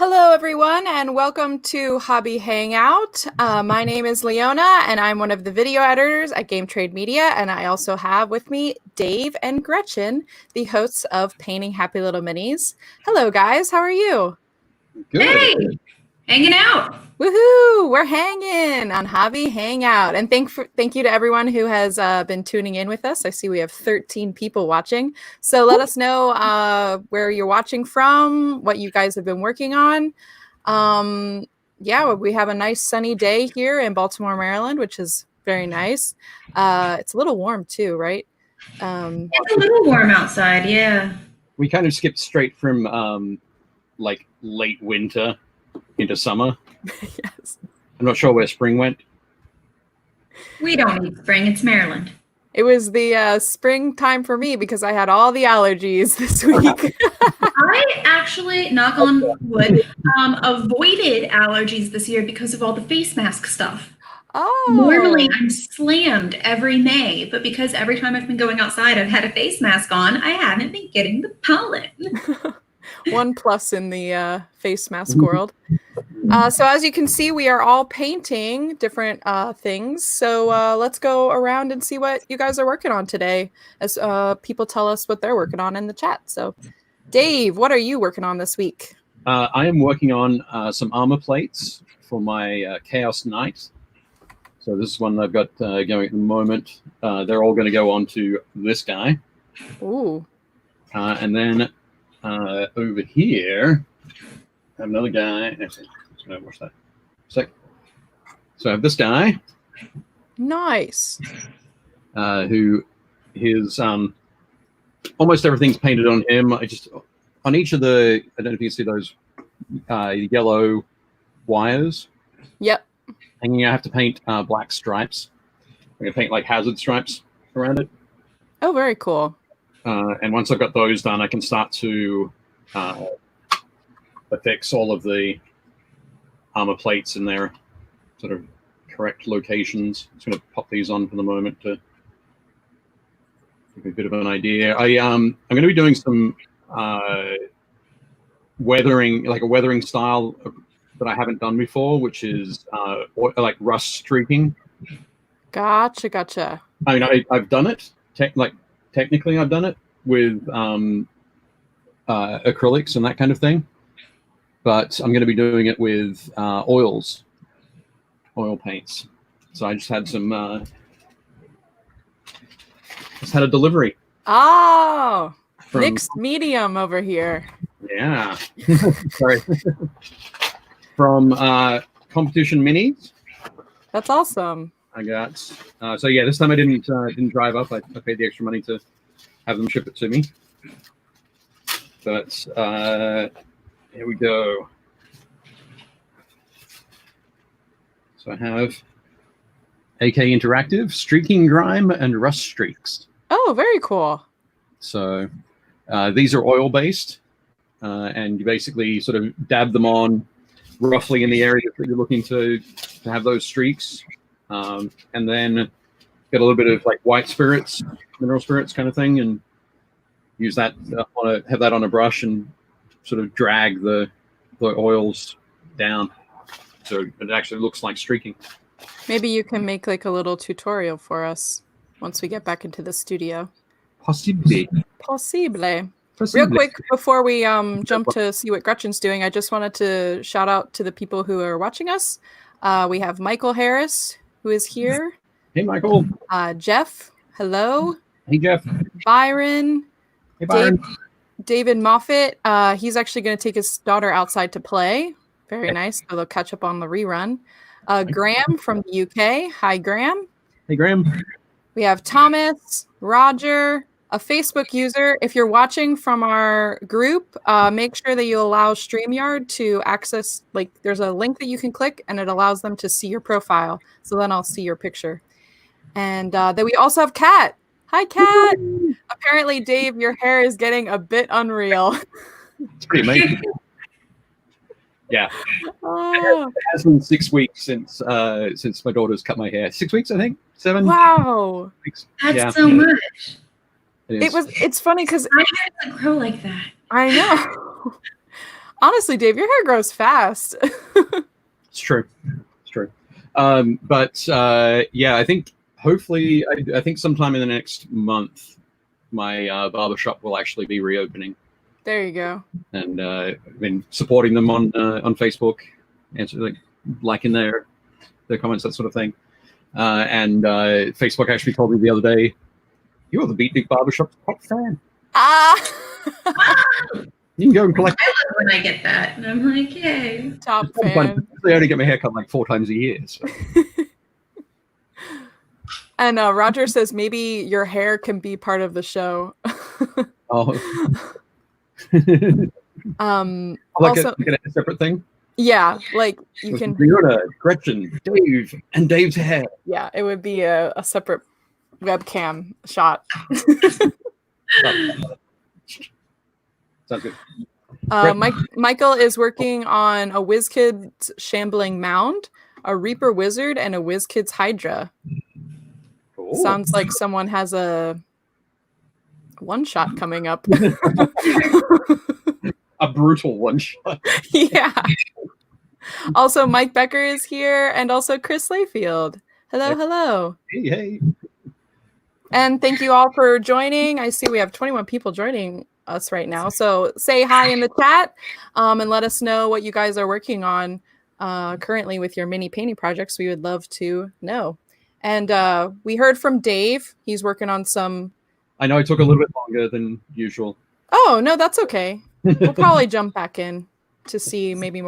Hello, everyone, and welcome to Hobby Hangout. My name is Leona, and I'm one of the video editors at Game Trade Media, and I also have with me Dave and Gretchen, the hosts of Painting Happy Little Minis. Hello, guys. How are you? Good. Hey, hanging out. Woohoo! We're hanging on Hobby Hangout, and thank you to everyone who has been tuning in with us. I see we have 13 people watching, so let us know where you're watching from, what you guys have been working on. Yeah, we have a nice sunny day here in Baltimore, Maryland, which is very nice. It's a little warm too, right? It's a little warm outside, yeah. We kind of skipped straight from like late winter into summer. Yes. I'm not sure where spring went. We don't need spring, it's Maryland. It was the springtime for me because I had all the allergies this week. I actually, knock on wood, avoided allergies this year because of all the face mask stuff. Oh. Normally, I'm slammed every May, but because every time I've been going outside, I've had a face mask on, I haven't been getting the pollen. 1+ in the face mask world. So as you can see, we are all painting different things. So let's go around and see what you guys are working on today as people tell us what they're working on in the chat. So Dave, what are you working on this week? I am working on some armor plates for my Chaos Knight. So this is one I've got going at the moment. They're all going to go on to this guy. Ooh. And then over here, I have another guy. What's that? So I have this guy. Nice. Who his almost everything's painted on him. On each of the, I don't know if you can see those yellow wires. Yep. Hanging, I have to paint black stripes. I'm gonna paint like hazard stripes around it. Oh, very cool. And once I've got those done, I can start to affix all of the armor plates in their sort of correct locations. I'm just going to pop these on for the moment to give you a bit of an idea. I'm going to be doing some weathering, like a weathering style that I haven't done before, which is like rust streaking. Gotcha. I mean, I've done it. Technically, I've done it with acrylics and that kind of thing. But I'm going to be doing it with oil paints. So I just had some, just had a delivery. Oh, mixed medium over here. Yeah. Sorry. From Competition Minis. That's awesome. I got, so yeah, this time I didn't drive up. I paid the extra money to have them ship it to me. But here we go. So I have AK Interactive, Streaking Grime, and Rust Streaks. Oh, very cool. So these are oil-based, and you basically sort of dab them on roughly in the area that you're looking to have those streaks. And then get a little bit of like white spirits, mineral spirits kind of thing, and use that have that on a brush and sort of drag the oils down so it actually looks like streaking. Maybe you can make like a little tutorial for us once we get back into the studio. Possibly. Real quick before we jump to see what Gretchen's doing, I just wanted to shout out to the people who are watching us. We have Michael Harris, who is here. Hey, Michael. Jeff, hello. Hey, Jeff. Byron. Hey, Byron. David Moffat. He's actually going to take his daughter outside to play. Very nice. So they'll catch up on the rerun. Graham from the UK. Hi, Graham. Hey, Graham. We have Thomas, Roger, a Facebook user. If you're watching from our group, make sure that you allow StreamYard to access, like there's a link that you can click and it allows them to see your profile. So then I'll see your picture. And then we also have Kat. Hi, Kat. Apparently, Dave, your hair is getting a bit unreal. It's pretty amazing. Yeah. It has been 6 weeks since my daughter's cut my hair. 6 weeks, I think. 7. Wow. Weeks. That's so much. It's funny because my hair doesn't grow like that. I know. Honestly, Dave, your hair grows fast. It's true. It's true. Yeah, I think hopefully, I think sometime in the next month, my barbershop will actually be reopening. There you go. And I've been supporting them on Facebook, and liking their comments, that sort of thing. And Facebook actually told me the other day, "You're the Beatnik Barbershop's top fan. You can go and collect." I love when I get that. And I'm like, yay. Top fan. They only get my haircut like 4 times a year. So. And Roger says maybe your hair can be part of the show. Oh. Also, a separate thing. Yeah, like you can. Fiona, Gretchen, Dave, and Dave's hair. Yeah, it would be a separate webcam shot. Sounds good. Michael is working on a WizKids Shambling Mound, a Reaper Wizard, and a WizKids Hydra. Cool. Sounds like someone has a one-shot coming up. A brutal one-shot. Yeah. Also, Mike Becker is here, and also Chris Layfield. Hello, hello. Hey, hey. And thank you all for joining. I see we have 21 people joining us right now. So say hi in the chat and let us know what you guys are working on currently with your mini painting projects. We would love to know. And we heard from Dave. He's working on some... I know it took a little bit longer than usual. Oh, no, that's okay. We'll probably jump back in to see maybe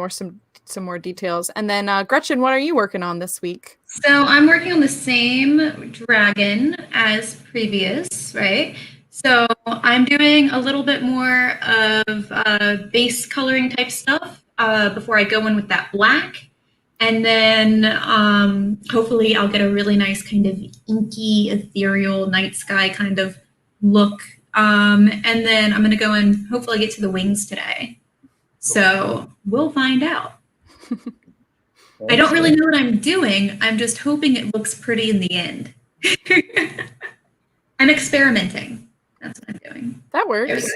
some more details. And then Gretchen, what are you working on this week? So I'm working on the same dragon as previous, right? So I'm doing a little bit more of base coloring type stuff before I go in with that black. And then hopefully I'll get a really nice kind of inky, ethereal, night sky kind of look. And then I'm going to go and hopefully get to the wings today. So we'll find out. I don't really know what I'm doing. I'm just hoping it looks pretty in the end. I'm experimenting. That's what I'm doing. That works.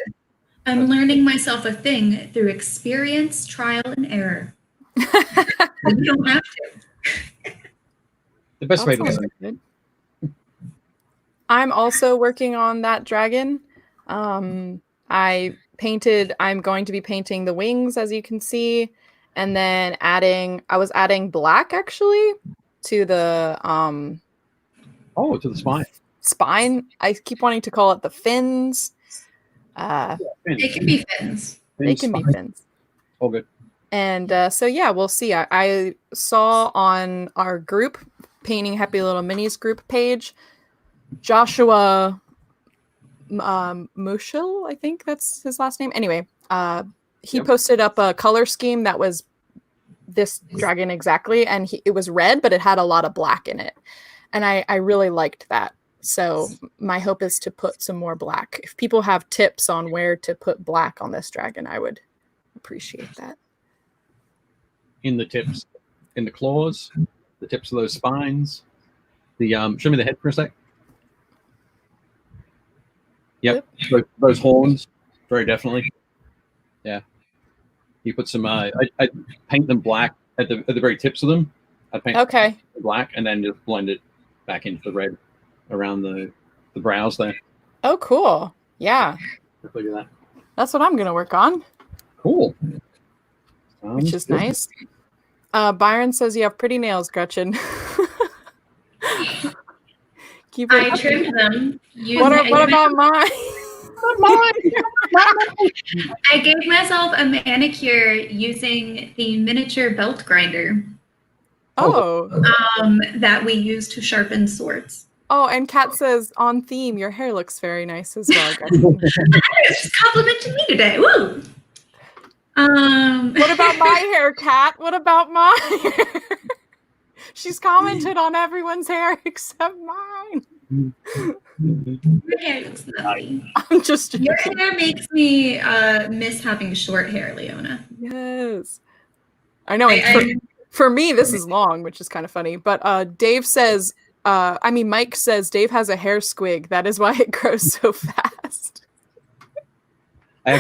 I'm learning myself a thing through experience, trial, and error. You don't have to. The best way to do it. I'm also working on that dragon. I'm going to be painting the wings, as you can see, and then I was adding black actually to the to the spine. Spine. I keep wanting to call it the fins. They can be fins. They can be fins. Oh, good. And so yeah, we'll see. I saw on our group, Painting Happy Little Minis group page, Joshua Mushel, I think that's his last name. Anyway, he posted up a color scheme that was this dragon exactly, and it was red, but it had a lot of black in it. And I really liked that. So my hope is to put some more black. If people have tips on where to put black on this dragon, I would appreciate that. In the tips, in the claws, the tips of those spines. The show me the head for a sec. Yep. Those horns, very definitely. Yeah. You put some. I paint them black at the very tips of them. I paint black and then just blend it back into the red around the brows there. Oh, cool. Yeah. Look at that. That's what I'm gonna work on. Cool. Which is nice. Byron says you have pretty nails, Gretchen. I trimmed them. What about mine? I gave myself a manicure using the miniature belt grinder. Oh. That we use to sharpen swords. Oh, and Kat says, on theme, your hair looks very nice as well, Gretchen. She's complimenting me today. Woo! What about my hair, Kat? What about my hair? She's commented on everyone's hair except mine. Your hair looks lovely. I'm just joking. Your hair makes me miss having short hair, Leona. Yes. I know. For me, this is long, which is kind of funny. But Dave says, Mike says Dave has a hair squig. That is why it grows so fast. I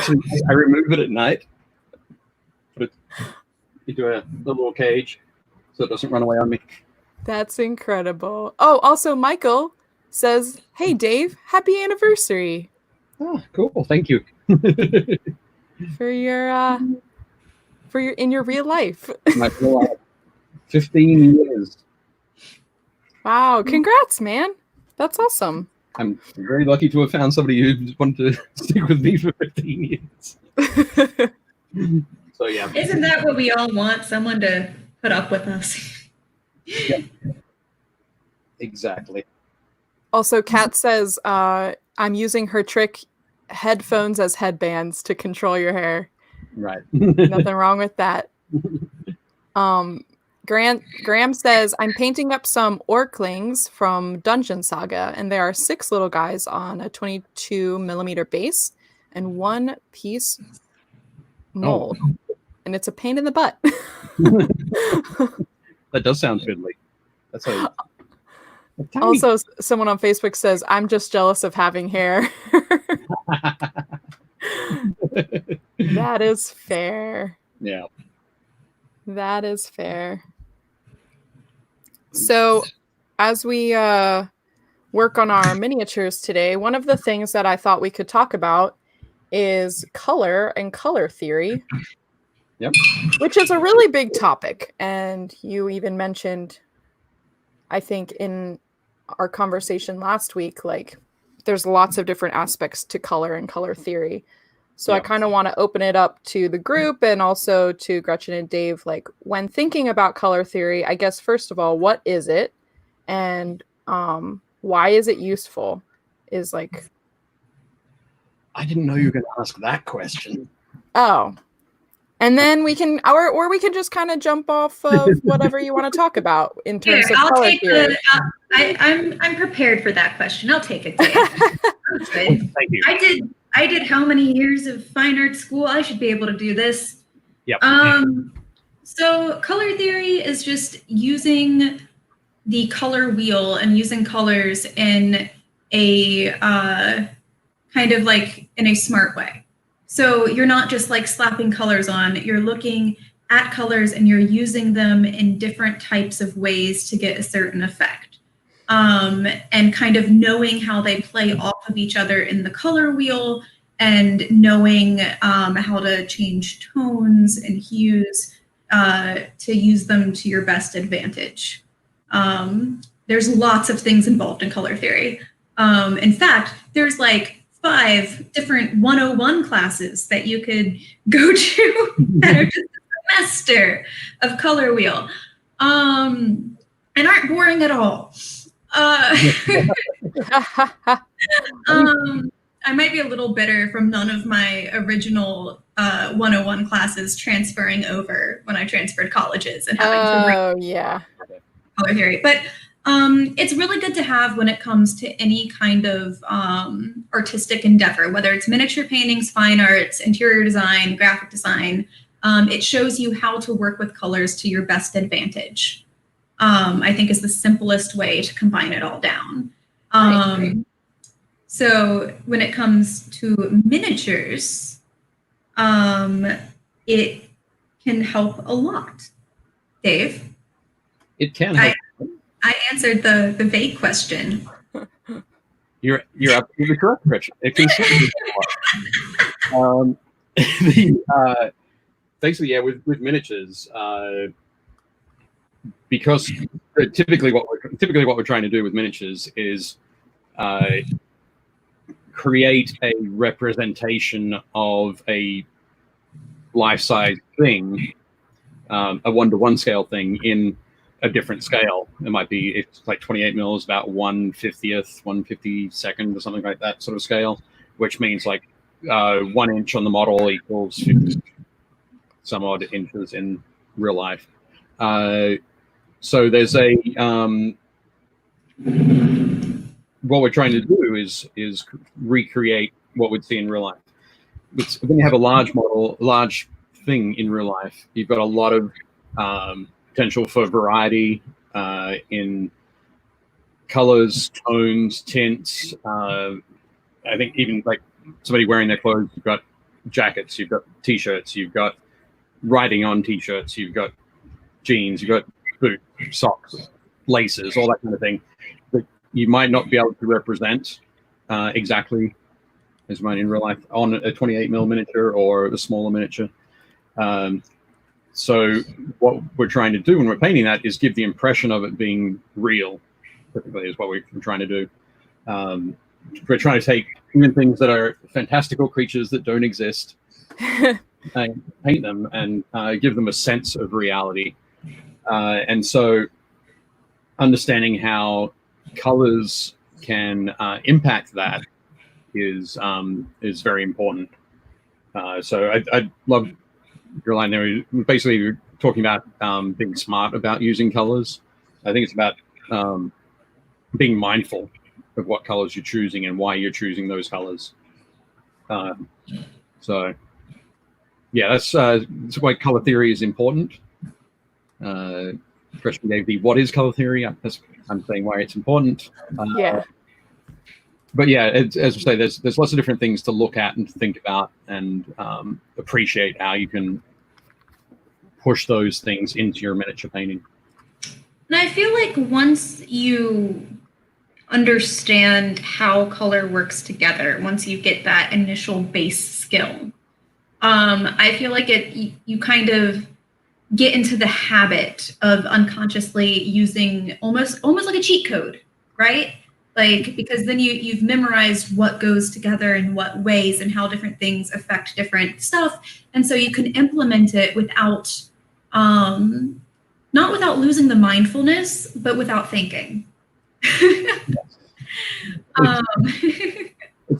remove it at night. put it into a little cage so it doesn't run away on me. That's incredible. Oh, also Michael says, "Hey Dave, happy anniversary." Oh, cool. Thank you. for your in your real life. My 15 years. Wow, congrats, man. That's awesome. I'm very lucky to have found somebody who wanted to stick with me for 15 years. So yeah. Isn't that what we all want? Someone to put up with us. Yeah. Exactly. Also, Kat says, I'm using her trick headphones as headbands to control your hair. Right. Nothing wrong with that. Graham says, I'm painting up some orclings from Dungeon Saga, and there are 6 little guys on a 22mm base and 1 piece mold. Oh. And it's a pain in the butt. That does sound fiddly. That's a also, someone on Facebook says, I'm just jealous of having hair. That is fair. Yeah. That is fair. So, as we work on our miniatures today, one of the things that I thought we could talk about is color and color theory. Yep. Which is a really big topic. And you even mentioned, I think, in our conversation last week, like, there's lots of different aspects to color and color theory. So I kind of want to open it up to the group and also to Gretchen and Dave. Like, when thinking about color theory, I guess, first of all, what is it? And why is it useful? Is like... I didn't know you were going to ask that question. Oh. And then we can, or we can just kind of jump off of whatever you want to talk about in terms of color theory. I'm prepared for that question. I'll take it, Dave. Thank you. I did how many years of fine art school? I should be able to do this. Yep. So color theory is just using the color wheel and using colors in a kind of like in a smart way. So you're not just like slapping colors on, you're looking at colors and you're using them in different types of ways to get a certain effect. And kind of knowing how they play off of each other in the color wheel and knowing how to change tones and hues to use them to your best advantage. There's lots of things involved in color theory. In fact, there's like 5 different 101 classes that you could go to that are just a semester of color wheel and aren't boring at all. I might be a little bitter from none of my original 101 classes transferring over when I transferred colleges and having to bring color theory. But it's really good to have when it comes to any kind of artistic endeavor, whether it's miniature paintings, fine arts, interior design, graphic design. It shows you how to work with colors to your best advantage. I think is the simplest way to combine it all down. So when it comes to miniatures, it can help a lot. Dave? It can help. I answered the vague question. You're absolutely correct, Rich. It can certainly help a lot. Basically, yeah, with miniatures, because typically what we're trying to do with miniatures is create a representation of a life-size thing, a 1-to-1 scale thing in a different scale. It might be, it's like 28 mils, about 1/50th, 1/52nd, or something like that sort of scale, which means like 1 inch on the model equals 50 some odd inches in real life. So there's a what we're trying to do is recreate what we'd see in real life. When you have a large model, large thing in real life, you've got a lot of potential for variety in colors, tones, tints. I think even like somebody wearing their clothes, you've got jackets, you've got t-shirts, you've got writing on t-shirts, you've got jeans, you've got boots, socks, laces, all that kind of thing, that you might not be able to represent exactly as you might in real life on a 28mm miniature or a smaller miniature. So what we're trying to do when we're painting that is give the impression of it being real, typically, is what we're trying to do. We're trying to take even things that are fantastical creatures that don't exist and paint them and give them a sense of reality. And so understanding how colors can impact that is very important. So I love your line there. Basically, you're talking about being smart about using colors. I think it's about being mindful of what colors you're choosing and why you're choosing those colors. So yeah, that's why color theory is important. Question gave the what is color theory? I'm saying why it's important. Yeah. But yeah, as I say, there's lots of different things to look at and to think about and appreciate how you can push those things into your miniature painting. And I feel like once you understand how color works together, once you get that initial base skill, I feel like you kind of get into the habit of unconsciously using almost like a cheat code, right? Like, because then you've memorized what goes together in what ways and how different things affect different stuff. And so you can implement it without, not without losing the mindfulness, but without thinking.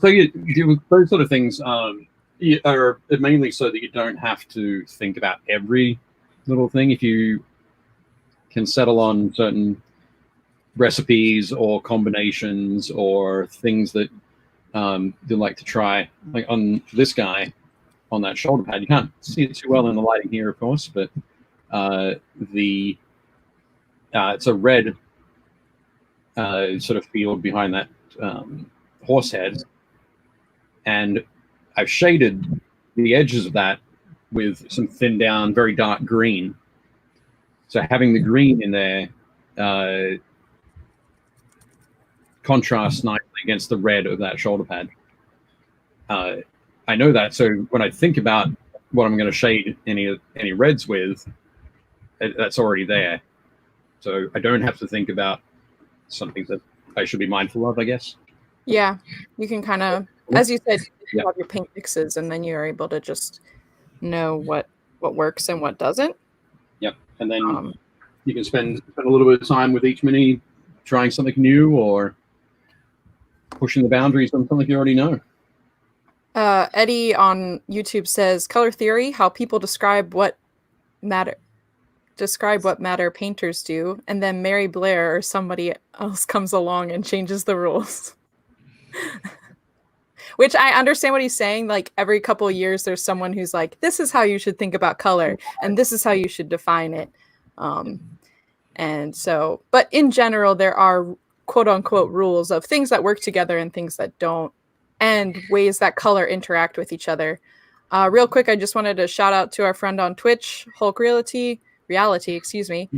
So you do those sort of things are mainly so that you don't have to think about every little thing. If you can settle on certain recipes or combinations or things that you like to try, like on this guy on that shoulder pad, you can't see it too well in the lighting here, of course, but it's a red sort of field behind that horse head, and I've shaded the edges of that with some thinned down, very dark green. So having the green in there contrasts nicely against the red of that shoulder pad. I know that, so when I think about what I'm going to shade any reds with, that's already there. So I don't have to think about something that I should be mindful of, I guess. Yeah, you can kind of, as you said, you have your paint mixes, and then you're able to just know what works and what doesn't. Yep, and then you can spend a little bit of time with each mini trying something new or pushing the boundaries on something you already know. Eddie on YouTube says, color theory, how people describe what matter painters do, and then Mary Blair or somebody else comes along and changes the rules. Which I understand what he's saying. Like every couple of years, there's someone who's like, this is how you should think about color, and this is how you should define it. And so, but in general, there are quote unquote rules of things that work together and things that don't, and ways that color interact with each other. Real quick, I just wanted to shout out to our friend on Twitch, Hulk Reality, excuse me.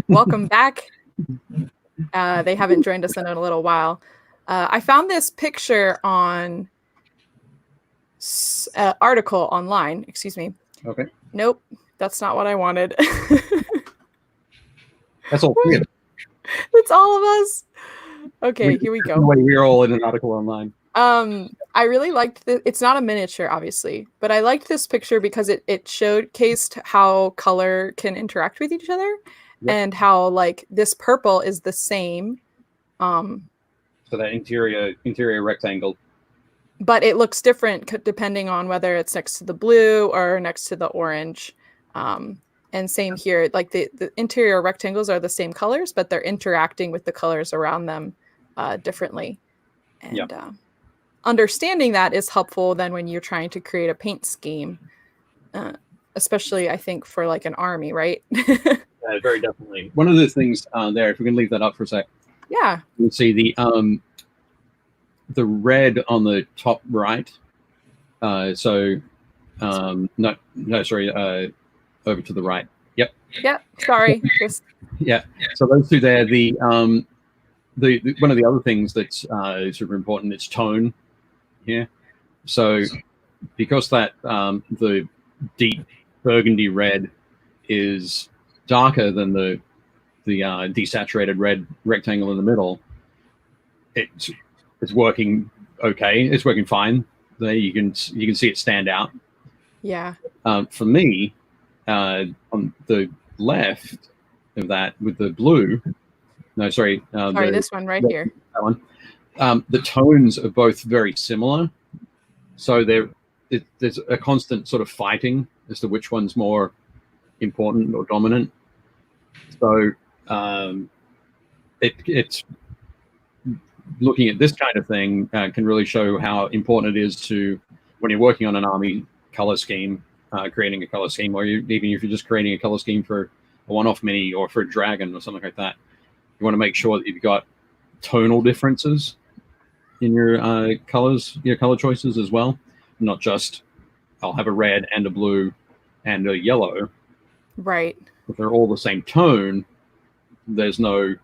Welcome back. They haven't joined us in a little while. I found this picture on article online. Excuse me. Okay. Nope, that's not what I wanted. That's all three of them. It's all of us. Okay, here we go. We're all in an article online. I really liked it's not a miniature, obviously, but I liked this picture because it showcased how color can interact with each other. Yep. And how like this purple is the same. So that interior rectangle. But it looks different depending on whether it's next to the blue or next to the orange. And same here, like the interior rectangles are the same colors, but they're interacting with the colors around them differently. And yep. Understanding that is helpful then when you're trying to create a paint scheme, especially I think for like an army, right? Yeah, very definitely. One of the things there, if we can leave that up for a sec. Yeah. You can see the red on the top right. So No, sorry, over to the right. Yep. Yep. Sorry. Just yeah. So those two there. The one of the other things that's super important is tone here. So because that the deep burgundy red is darker than the desaturated red rectangle in the middle, it's working okay. It's working fine. There you can see it stand out. yeah. For me, on the left of that with the blue, no, sorry, Sorry, this one right here. That one. The tones are both very similar, so there's a constant sort of fighting as to which one's more important or dominant. So it's looking at this kind of thing can really show how important it is to, when you're working on an army color scheme, creating a color scheme, or even if you're just creating a color scheme for a one-off mini or for a dragon or something like that, you want to make sure that you've got tonal differences in your colors, your color choices as well. Not just, I'll have a red and a blue and a yellow. Right. If they're all the same tone, there's no,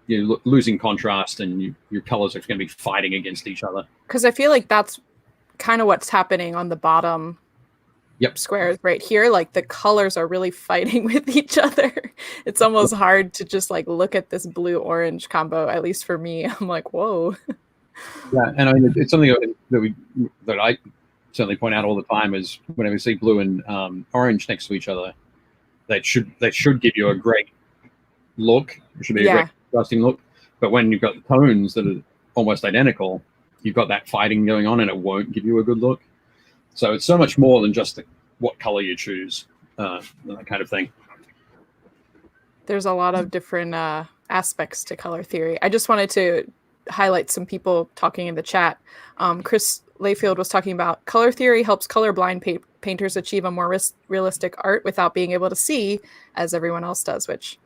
you're losing contrast, and your colors are going to be fighting against each other. Because I feel like that's kind of what's happening on the bottom squares right here. Like the colors are really fighting with each other. It's almost hard to just like look at this blue-orange combo, at least for me. I'm like, whoa. Yeah, and I mean, it's something that I certainly point out all the time is whenever we see blue and orange next to each other, they should give you a great look. It should be a great contrasting look. But when you've got the tones that are almost identical, you've got that fighting going on, and it won't give you a good look. So it's so much more than just what color you choose, that kind of thing. There's a lot of different aspects to color theory. I just wanted to highlight some people talking in the chat. Chris Layfield was talking about color theory helps colorblind painters achieve a more realistic art without being able to see as everyone else does, which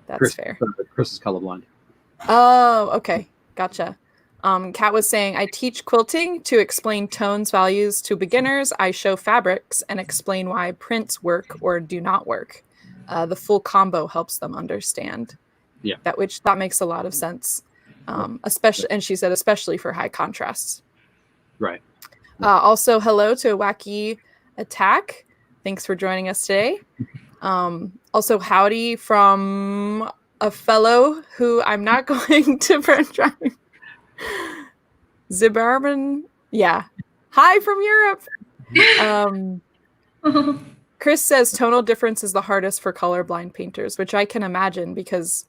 that's fair. Chris is colorblind. Oh, okay. Gotcha. Kat was saying, I teach quilting to explain tones values to beginners. I show fabrics and explain why prints work or do not work. The full combo helps them understand. Yeah. That makes a lot of sense. Especially, and she said, especially for high contrasts. Right. Also, hello to Wacky Attack. Thanks for joining us today. Also, howdy from a fellow who I'm not going to try. Zibarman. Yeah. Hi from Europe. Chris says tonal difference is the hardest for colorblind painters, which I can imagine because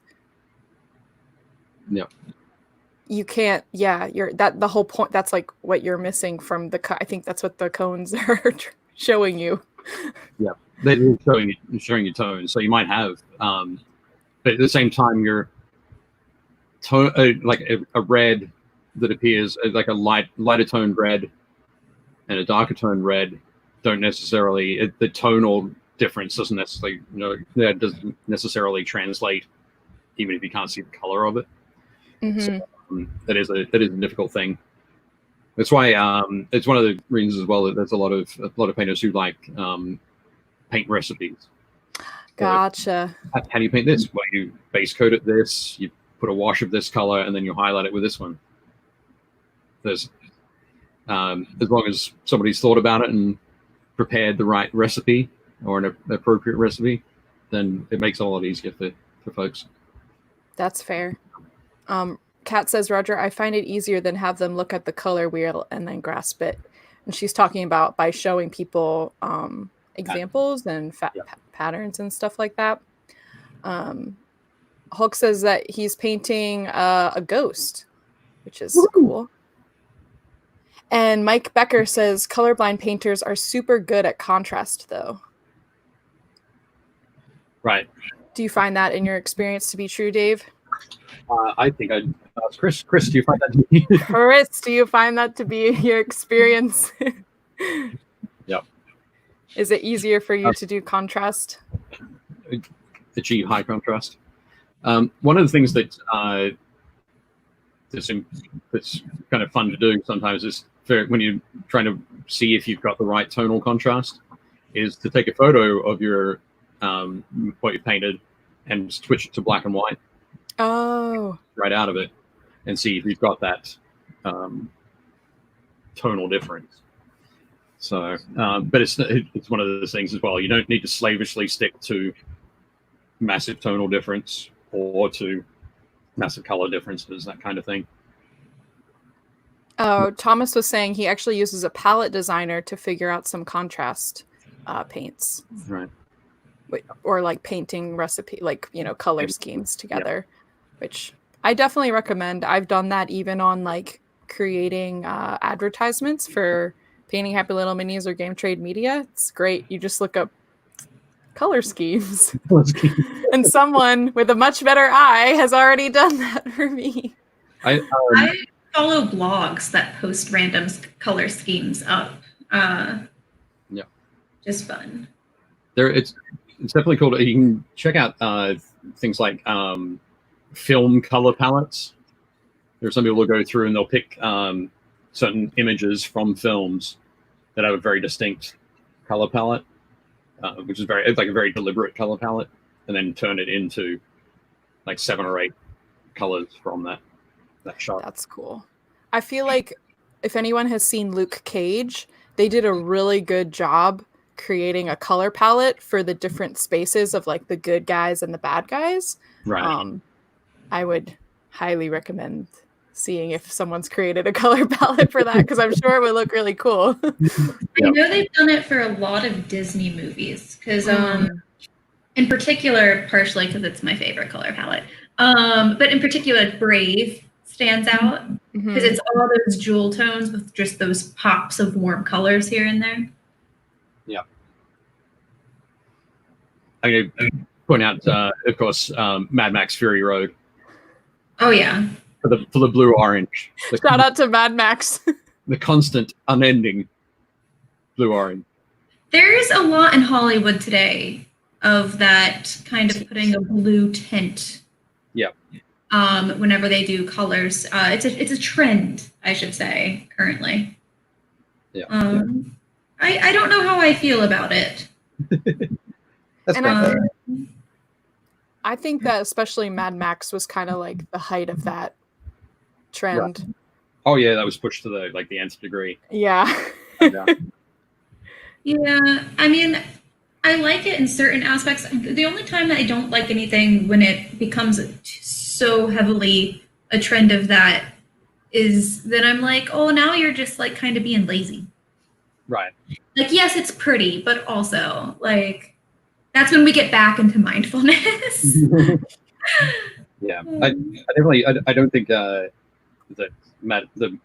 you can't, the whole point, that's like what you're missing from I think that's what the cones are showing you. Yeah, they're showing you tones. So you might have, but at the same time, your tone, like a red that appears like a lighter toned red and a darker toned red don't necessarily, the tonal difference doesn't necessarily, that doesn't necessarily translate, even if you can't see the color of it. Mm-hmm. So, that is a difficult thing. That's why it's one of the reasons as well that there's a lot of painters who like paint recipes. Gotcha. So how do you paint this? Well, you base coat it this, you put a wash of this color, and then you highlight it with this one. There's as long as somebody's thought about it and prepared the right recipe or an appropriate recipe, then it makes it a lot easier for folks. That's fair. Kat says, Roger, I find it easier than have them look at the color wheel and then grasp it. And she's talking about by showing people examples and patterns and stuff like that. Hulk says that he's painting a ghost, which is cool. And Mike Becker says colorblind painters are super good at contrast, though. Right. Do you find that in your experience to be true, Dave? I think I'd ask Chris. Chris, do you find that to be? Chris, do you find that to be your experience? Yep. Is it easier for you to do contrast? Achieve high contrast. One of the things that that's kind of fun to do sometimes is when you're trying to see if you've got the right tonal contrast is to take a photo of your what you painted and switch it to black and white. Oh. Right out of it, and see if you've got that tonal difference. So, but it's one of those things as well. You don't need to slavishly stick to massive tonal difference or to massive color differences, that kind of thing. Oh, Thomas was saying he actually uses a palette designer to figure out some contrast paints. Right. Or like painting recipe, like, you know, color schemes together, which I definitely recommend. I've done that even on like creating advertisements for Painting Happy Little Minis or Game Trade Media. It's great. You just look up color schemes. And someone with a much better eye has already done that for me. I follow blogs that post random color schemes up. Yeah. Just fun. It's definitely cool. You can check out things like film color palettes. There are some people who go through and they'll pick certain images from films that have a very distinct color palette, which is it's like a very deliberate color palette, and then turn it into like 7 or 8 colors from that shot. That's cool. I feel like if anyone has seen Luke Cage, they did a really good job creating a color palette for the different spaces of like the good guys and the bad guys. Right. I would highly recommend seeing if someone's created a color palette for that, because I'm sure it would look really cool. I know they've done it for a lot of Disney movies, because in particular, partially because it's my favorite color palette, but in particular, Brave stands out because it's all those jewel tones with just those pops of warm colors here and there. Yeah. I'm going to point out, of course, Mad Max Fury Road. Oh, yeah. For the blue-orange. Shout out to Mad Max. The constant, unending blue-orange. There's a lot in Hollywood today of that kind of putting a blue tint. Yeah. Whenever they do colors, it's a trend, I should say, currently. Yeah. I don't know how I feel about it. That's I think that especially Mad Max was kind of like the height of that trend. Right. Oh yeah, that was pushed to the nth degree. Yeah. Yeah, I mean, I like it in certain aspects. The only time that I don't like anything when it becomes so heavily a trend of that is that I'm like, oh, now you're just like kind of being lazy. Right. Like, yes, it's pretty, but also like that's when we get back into mindfulness. Yeah, I don't think that the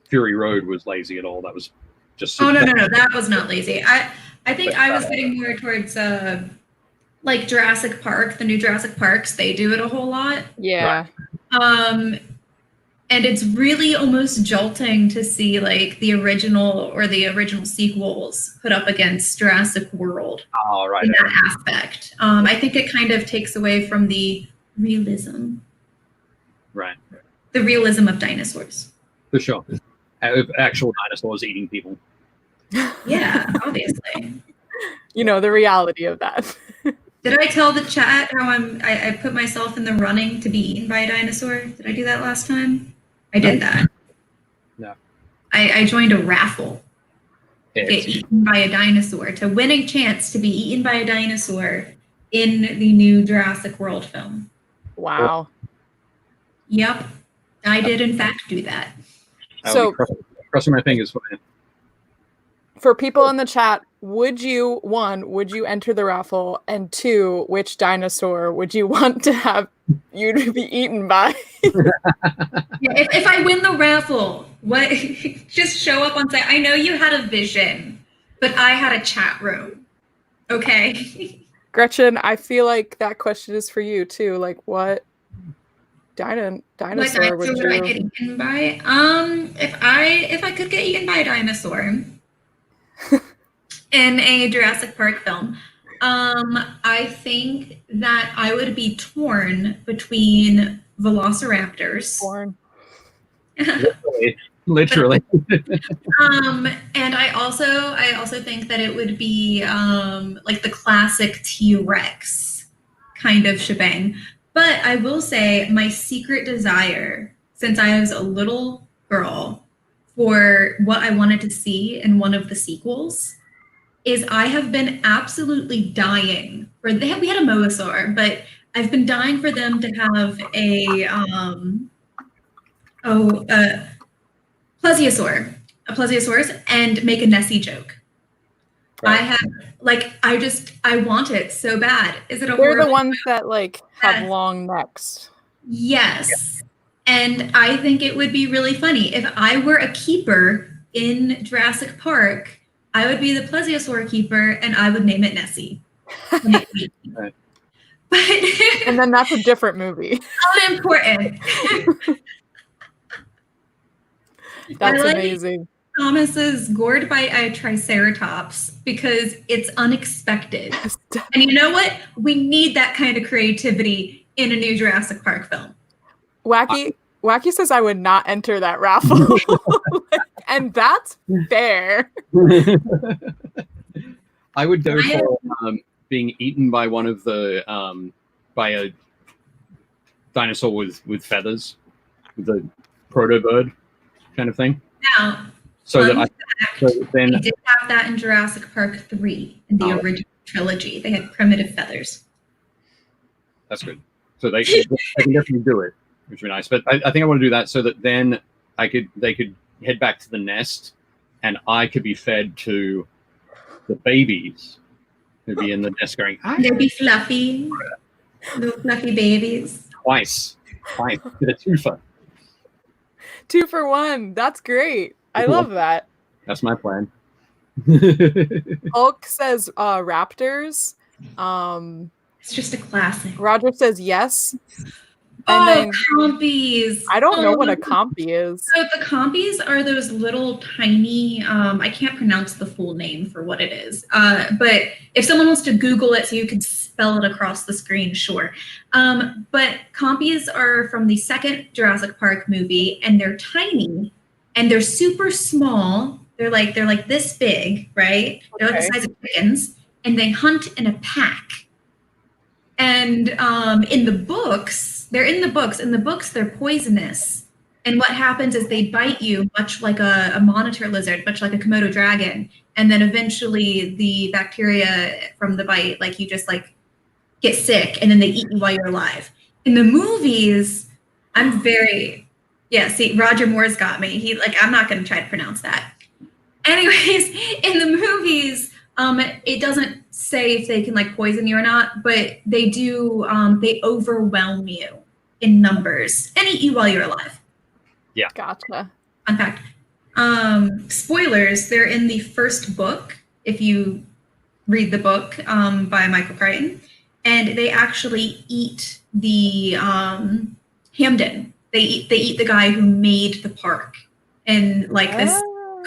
Fury Road was lazy at all. That was just no, that was not lazy. I think I was getting more towards like Jurassic Park, the new Jurassic Parks. They do it a whole lot. Yeah. And it's really almost jolting to see like the original sequels put up against Jurassic World. Oh, right. In that aspect. I think it kind of takes away from the realism. Right. The realism of dinosaurs. For sure. Actual dinosaurs eating people. Yeah, obviously. You know, the reality of that. Did I tell the chat how I put myself in the running to be eaten by a dinosaur? Did I do that last time? I did that. No. I joined a raffle to get eaten by a dinosaur, to win a chance to be eaten by a dinosaur in the new Jurassic World film. Wow. Yep. I did in fact do that. So crossing my fingers for it. For people in the chat, would you enter the raffle, and 2, which dinosaur would you want to have you to be eaten by? Yeah, if I win the raffle, what? Just show up on site. I know you had a vision, but I had a chat room. Okay. Gretchen, I feel like that question is for you too. Like, what dinosaur would you I get eaten by? If I could get eaten by a dinosaur in a Jurassic Park film, I think that I would be torn between velociraptors. Torn. Literally. And I also think that it would be like the classic T-Rex kind of shebang. But I will say my secret desire, since I was a little girl, for what I wanted to see in one of the sequels, is I have been absolutely dying for. We had a mosasaur, but I've been dying for them to have a plesiosaurus, and make a Nessie joke. Right. I want it so bad. Is it a They're the ones that like have long necks. Yes. And I think it would be really funny. If I were a keeper in Jurassic Park, I would be the plesiosaur keeper and I would name it Nessie. Right. But and then that's a different movie. Unimportant. That's amazing. Thomas is gored by a triceratops because it's unexpected. And you know what? We need that kind of creativity in a new Jurassic Park film. Wacky says I would not enter that raffle. And that's fair. I would go for being eaten by one of the by a dinosaur with feathers, the proto bird kind of thing. Now, so that they did have that in Jurassic Park 3 in the original trilogy. They had primitive feathers. That's good. So they can definitely do it, which would be nice. But I think I want to do that so that then they could head back to the nest, and I could be fed to the babies who'd be in the nest going. They'd be fluffy, little fluffy babies. Twice. Get a twofer. 2 for 1. That's great. I love that. That's my plan. Hulk says raptors. It's just a classic. Roger says yes. And then, compies. I don't know what a compy is. So the compies are those little tiny, I can't pronounce the full name for what it is. But if someone wants to Google it so you can spell it across the screen, sure. But compies are from the second Jurassic Park movie, and they're tiny and they're super small. They're like this big, right? They're like the size of chickens, and they hunt in a pack. And in the books, they're poisonous. And what happens is they bite you, much like a monitor lizard, much like a Komodo dragon. And then eventually the bacteria from the bite, like you just like get sick, and then they eat you while you're alive. In the movies, see, Roger Moore's got me. I'm not going to try to pronounce that. Anyways, in the movies, it doesn't say if they can like poison you or not, but they do. They overwhelm you in numbers and eat you while you're alive. Yeah, gotcha. Fun fact. Spoilers. They're in the first book. If you read the book by Michael Crichton, and they actually eat the Hamden. They eat the guy who made the park, and like this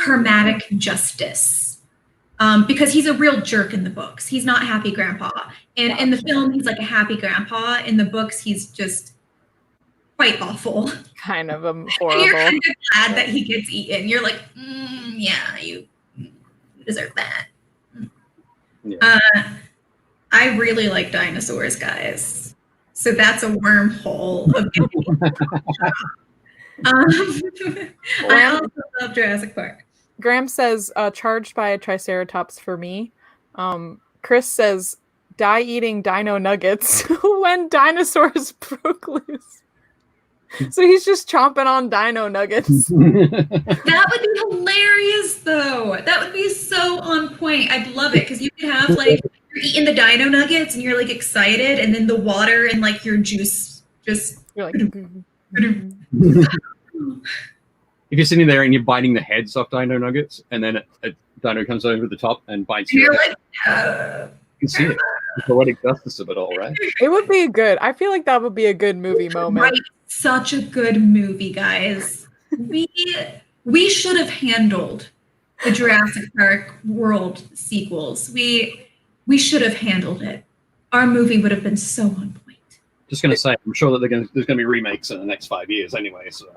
karmatic justice. Because he's a real jerk in the books. He's not Happy Grandpa. And in the film, he's like a happy grandpa. In the books, he's just quite awful. Kind of horrible. And you're kind of glad that he gets eaten. You're like, yeah, you deserve that. Yeah. I really like dinosaurs, guys. So that's a wormhole of I also love Jurassic Park. Graham says, charged by a triceratops for me. Chris says, die eating dino nuggets when dinosaurs broke loose. So he's just chomping on dino nuggets. That would be hilarious, though. That would be so on point. I'd love it, because you could have, like, you're eating the dino nuggets, and you're, like, excited, and then the water and, like, your juice just... You're like... If you're sitting there and you're biting the heads off dino nuggets, and then a dino comes over the top and bites you. You're like, you can see it. The poetic justice of it all, right? It would be good. I feel like that would be a good movie moment. Right. Such a good movie, guys. We should have handled the Jurassic Park World sequels. We should have handled it. Our movie would have been so on point. Just going to say, I'm sure that there's going to be remakes in the next 5 years anyway. So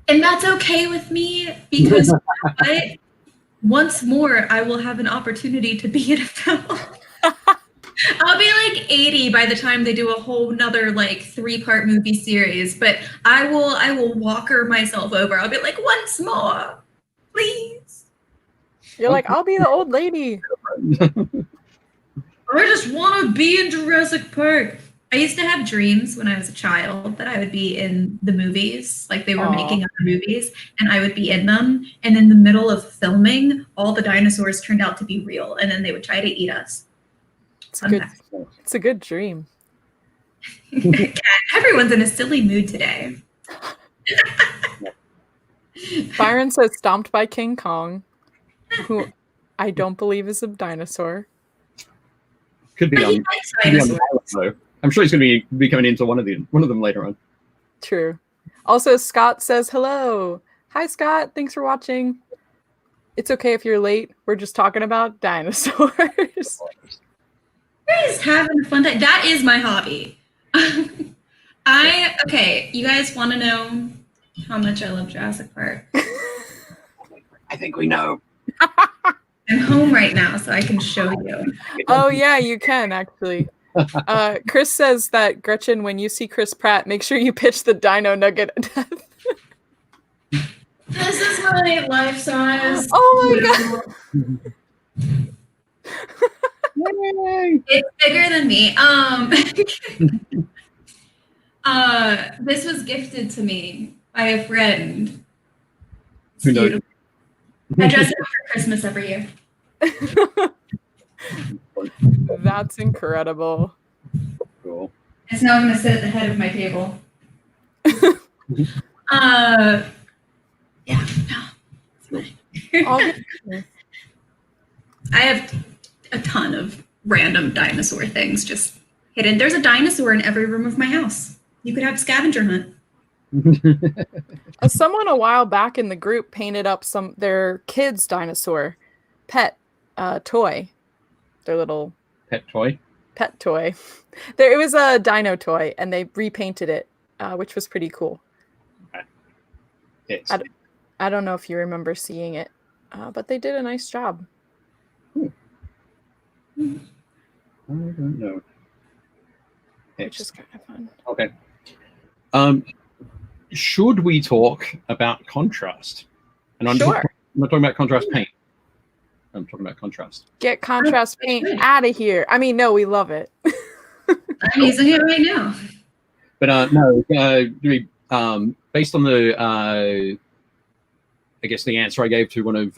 And that's okay with me because what? Once more, I will have an opportunity to be in a film. I'll be like 80 by the time they do a whole nother like 3-part movie series, but I will walker myself over. I'll be like, once more, please. You're like, I'll be the old lady. I just want to be in Jurassic Park. I used to have dreams when I was a child that I would be in the movies, like they were making other movies, and I would be in them. And in the middle of filming, all the dinosaurs turned out to be real, and then they would try to eat us. It's a good dream. Everyone's in a silly mood today. Byron says stomped by King Kong, who I don't believe is a dinosaur. Could be on the though. I'm sure he's going to be coming into one of them later on. True. Also, Scott says hello. Hi, Scott. Thanks for watching. It's okay if you're late. We're just talking about dinosaurs. We're just having a fun time. That is my hobby. Okay, you guys want to know how much I love Jurassic Park? I think we know. I'm home right now, so I can show you. Oh, yeah, you can, actually. Chris says that, Gretchen, when you see Chris Pratt, make sure you pitch the dino nugget at death. This is my life size. Oh, my God. It's bigger than me. This was gifted to me by a friend. It's beautiful. I dress it up for Christmas every year. That's incredible. Cool. And so now I'm going to sit at the head of my table. Yeah, no. I have a ton of random dinosaur things just hidden. There's a dinosaur in every room of my house. You could have a scavenger hunt. Someone a while back in the group painted up their kids' dinosaur pet toy. Their little pet toy. It was a dino toy, and they repainted it, which was pretty cool. Okay. I don't know if you remember seeing it, but they did a nice job. I don't know. Which is kind of fun. Okay. Should we talk about contrast? And I'm not talking about contrast paint. I'm talking about contrast. Get contrast paint out of here. I mean, no, we love it. I'm using it right now. But no, based on the, I guess the answer I gave to one of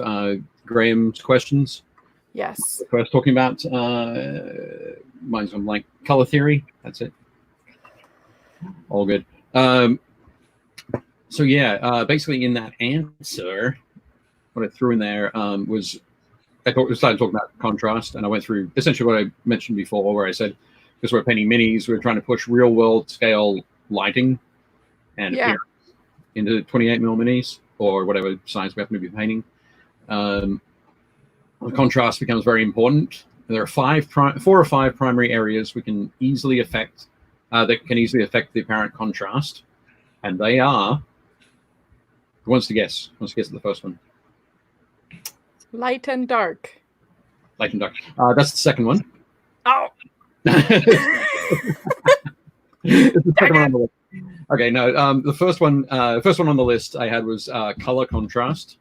Graham's questions. Yes. First talking about mine's on like color theory. That's it. All good. So yeah, basically in that answer, what I threw in there was I started talking about contrast, and I went through essentially what I mentioned before, where I said because we're painting minis, we're trying to push real world scale lighting and appearance into 28mm minis or whatever size we happen to be painting. The contrast becomes very important. There are 4 or 5 primary areas we can easily affect that can easily affect the apparent contrast, and they are. Who wants to guess? Who wants to guess at the first one? Light and dark. Light and dark. That's the second one. Oh. It's the second one on the list. Okay, no. The first one on the list I had was color contrast.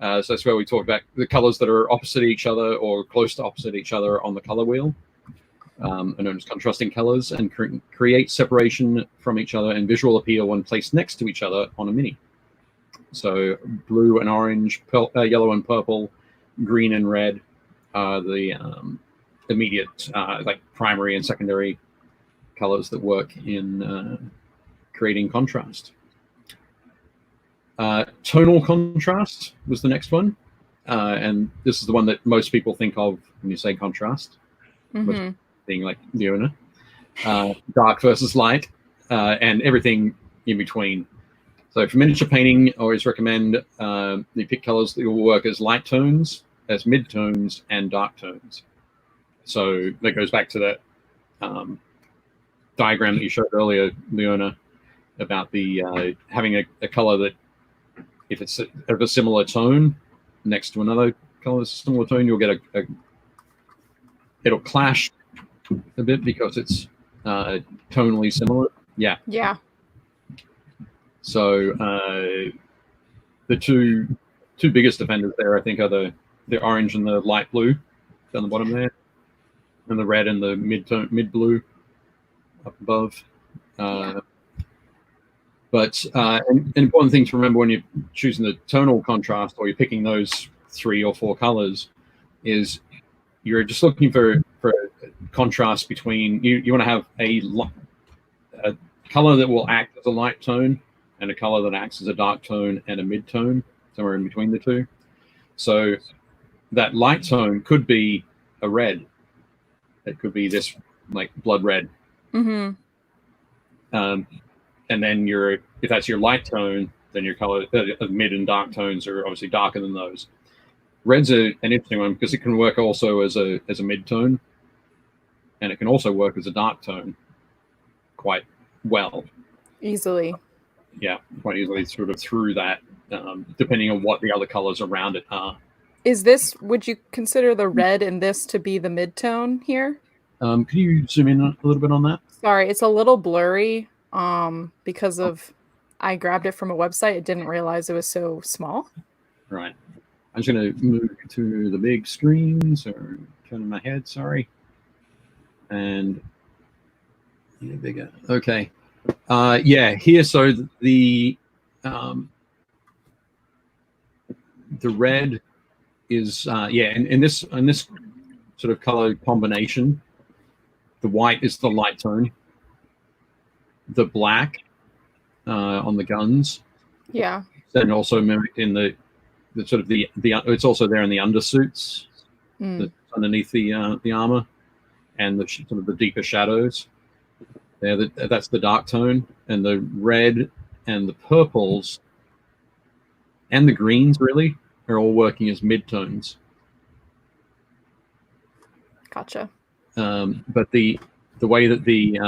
So that's where we talked about the colors that are opposite each other or close to opposite each other on the color wheel, are known as contrasting colors, and create separation from each other and visual appeal when placed next to each other on a mini. So blue and orange, yellow and purple, green and red are the immediate like primary and secondary colors that work in creating contrast. Tonal contrast was the next one, and this is the one that most people think of when you say contrast, being like Leona, dark versus light, and everything in between. So for miniature painting, I always recommend you pick colors that will work as light tones, as mid tones, and dark tones. So that goes back to that diagram that you showed earlier, Leona, about the having a color that if it's of a similar tone next to another color similar tone, you'll get it'll clash a bit because it's tonally similar. Yeah. Yeah. So the two biggest offenders there, I think, are the orange and the light blue down the bottom there, and the red and the mid blue up above. But an important thing to remember when you're choosing the tonal contrast, or you're picking those 3 or 4 colors, is you're just looking for contrast between you want to have a color that will act as a light tone and a color that acts as a dark tone and a mid tone, somewhere in between the two. So that light tone could be a red. It could be this like blood red. Mm-hmm. And then if that's your light tone, then your color mid and dark tones are obviously darker than those. Red's an interesting one because it can work also as a mid tone, and it can also work as a dark tone quite well. Easily. Yeah, quite easily, sort of through that, depending on what the other colors around it are. Would you consider the red in this to be the mid-tone here? Can you zoom in a little bit on that? Sorry, it's a little blurry because of I grabbed it from a website. I didn't realize it was so small. Right. I'm just going to move to the big screen, so turning my head, sorry. And bigger. Okay. Here, so the red is in this sort of color combination, the white is the light tone, the black on the guns, and also mimicked in the sort of the it's also there in the undersuits that's underneath the armor, and the sort of the deeper shadows. There, that's the dark tone, and the red and the purples and the greens really are all working as mid-tones. Gotcha. But the way that the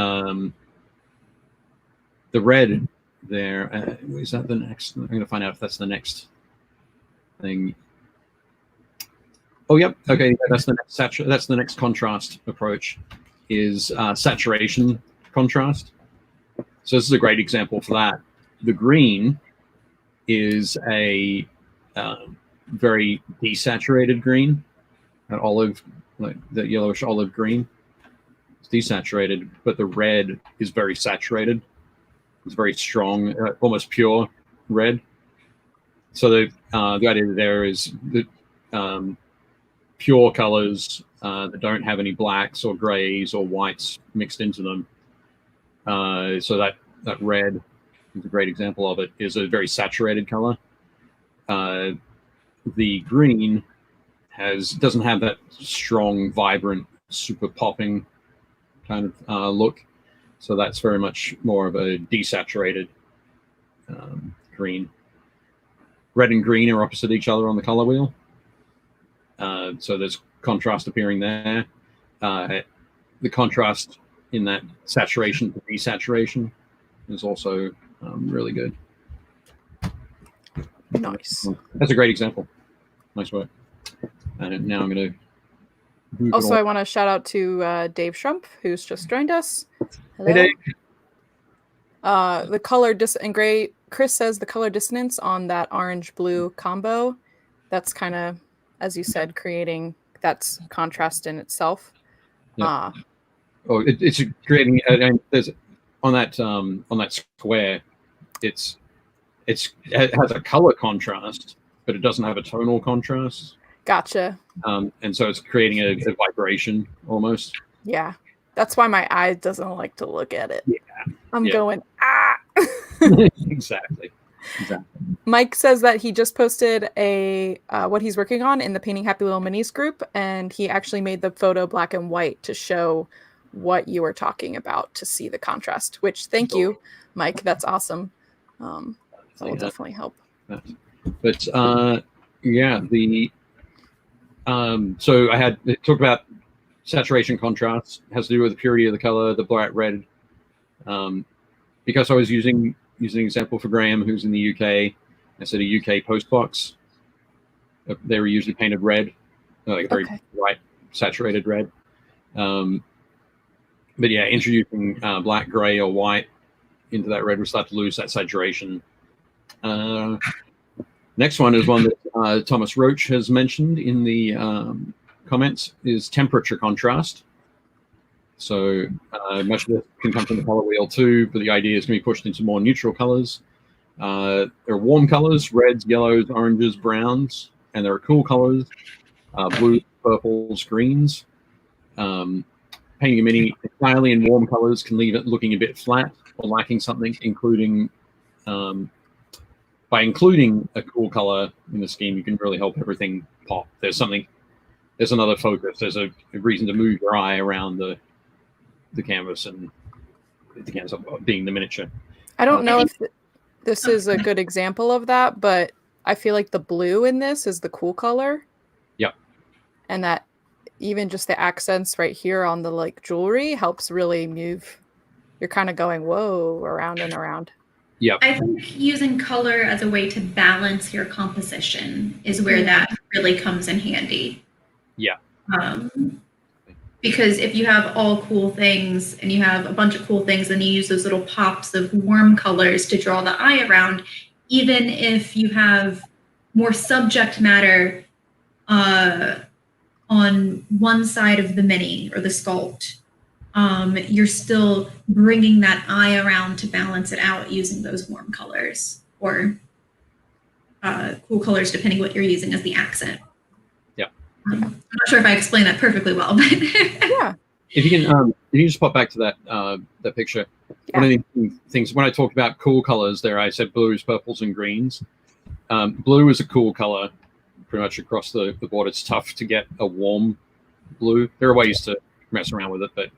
red there, is that the next? I'm going to find out if that's the next thing. Oh, yep. Okay, that's the next that's the next contrast approach, is saturation contrast. So this is a great example for that. The green is a very desaturated green, an olive, like the yellowish olive green. It's desaturated, but the red is very saturated. It's very strong, almost pure red. So the idea there is that pure colors that don't have any blacks or grays or whites mixed into them. So that red is a great example of it, is a very saturated color. The green doesn't have that strong, vibrant, super popping kind of look. So that's very much more of a desaturated green. Red and green are opposite each other on the color wheel. So there's contrast appearing there. The contrast in that saturation to desaturation is also really good. Nice. That's a great example. Nice work. And now I'm going to... Also, I want to shout out to Dave Shrump, who's just joined us. Hello. Hey, Dave. The color and gray. Chris says the color dissonance on that orange-blue combo, that's kind of, as you said, creating that's contrast in itself. Yeah. It's creating, and there's on that square, it has a color contrast, but it doesn't have a tonal contrast. Gotcha. And so it's creating a vibration almost. Yeah, that's why my eye doesn't like to look at it. Yeah, I'm going Exactly. Mike says that he just posted what he's working on in the Painting Happy Little Minis group, and he actually made the photo black and white to show what you were talking about, to see the contrast, which thank you, Mike. That's awesome. That will definitely help. But so I had talked about saturation contrast. It has to do with the purity of the color, the bright red. Because I was using an example for Graham, who's in the UK, instead of UK postbox. They were usually painted red, like a very bright, saturated red. But yeah, introducing black, gray, or white into that red will start to lose that saturation. Next one is one that Thomas Roach has mentioned in the comments, is temperature contrast. So much of this can come from the color wheel too, but the idea is going to be pushed into more neutral colors. There are warm colors, reds, yellows, oranges, browns, and there are cool colors, blues, purples, greens. Painting a mini entirely in warm colors can leave it looking a bit flat or lacking something, including by including a cool color in the scheme, you can really help everything pop. There's another focus. There's a reason to move your eye around the canvas, and the canvas being the miniature. I don't know if this is a good example of that, but I feel like the blue in this is the cool color. Yep. And that even just the accents right here on the like jewelry helps really move. You're kind of going, whoa, around and around. Yep. I think using color as a way to balance your composition is where that really comes in handy. Yeah. Because if you have all cool things and you have a bunch of cool things and you use those little pops of warm colors to draw the eye around, even if you have more subject matter on one side of the mini or the sculpt, you're still bringing that eye around to balance it out using those warm colors or cool colors, depending what you're using as the accent. Yeah. I'm not sure if I explained that perfectly well, but yeah. If you can just pop back to that picture. Yeah. One of the things when I talked about cool colors there, I said blues, purples, and greens. Blue is a cool color pretty much across the board. It's tough to get a warm blue. There are ways to mess around with it, but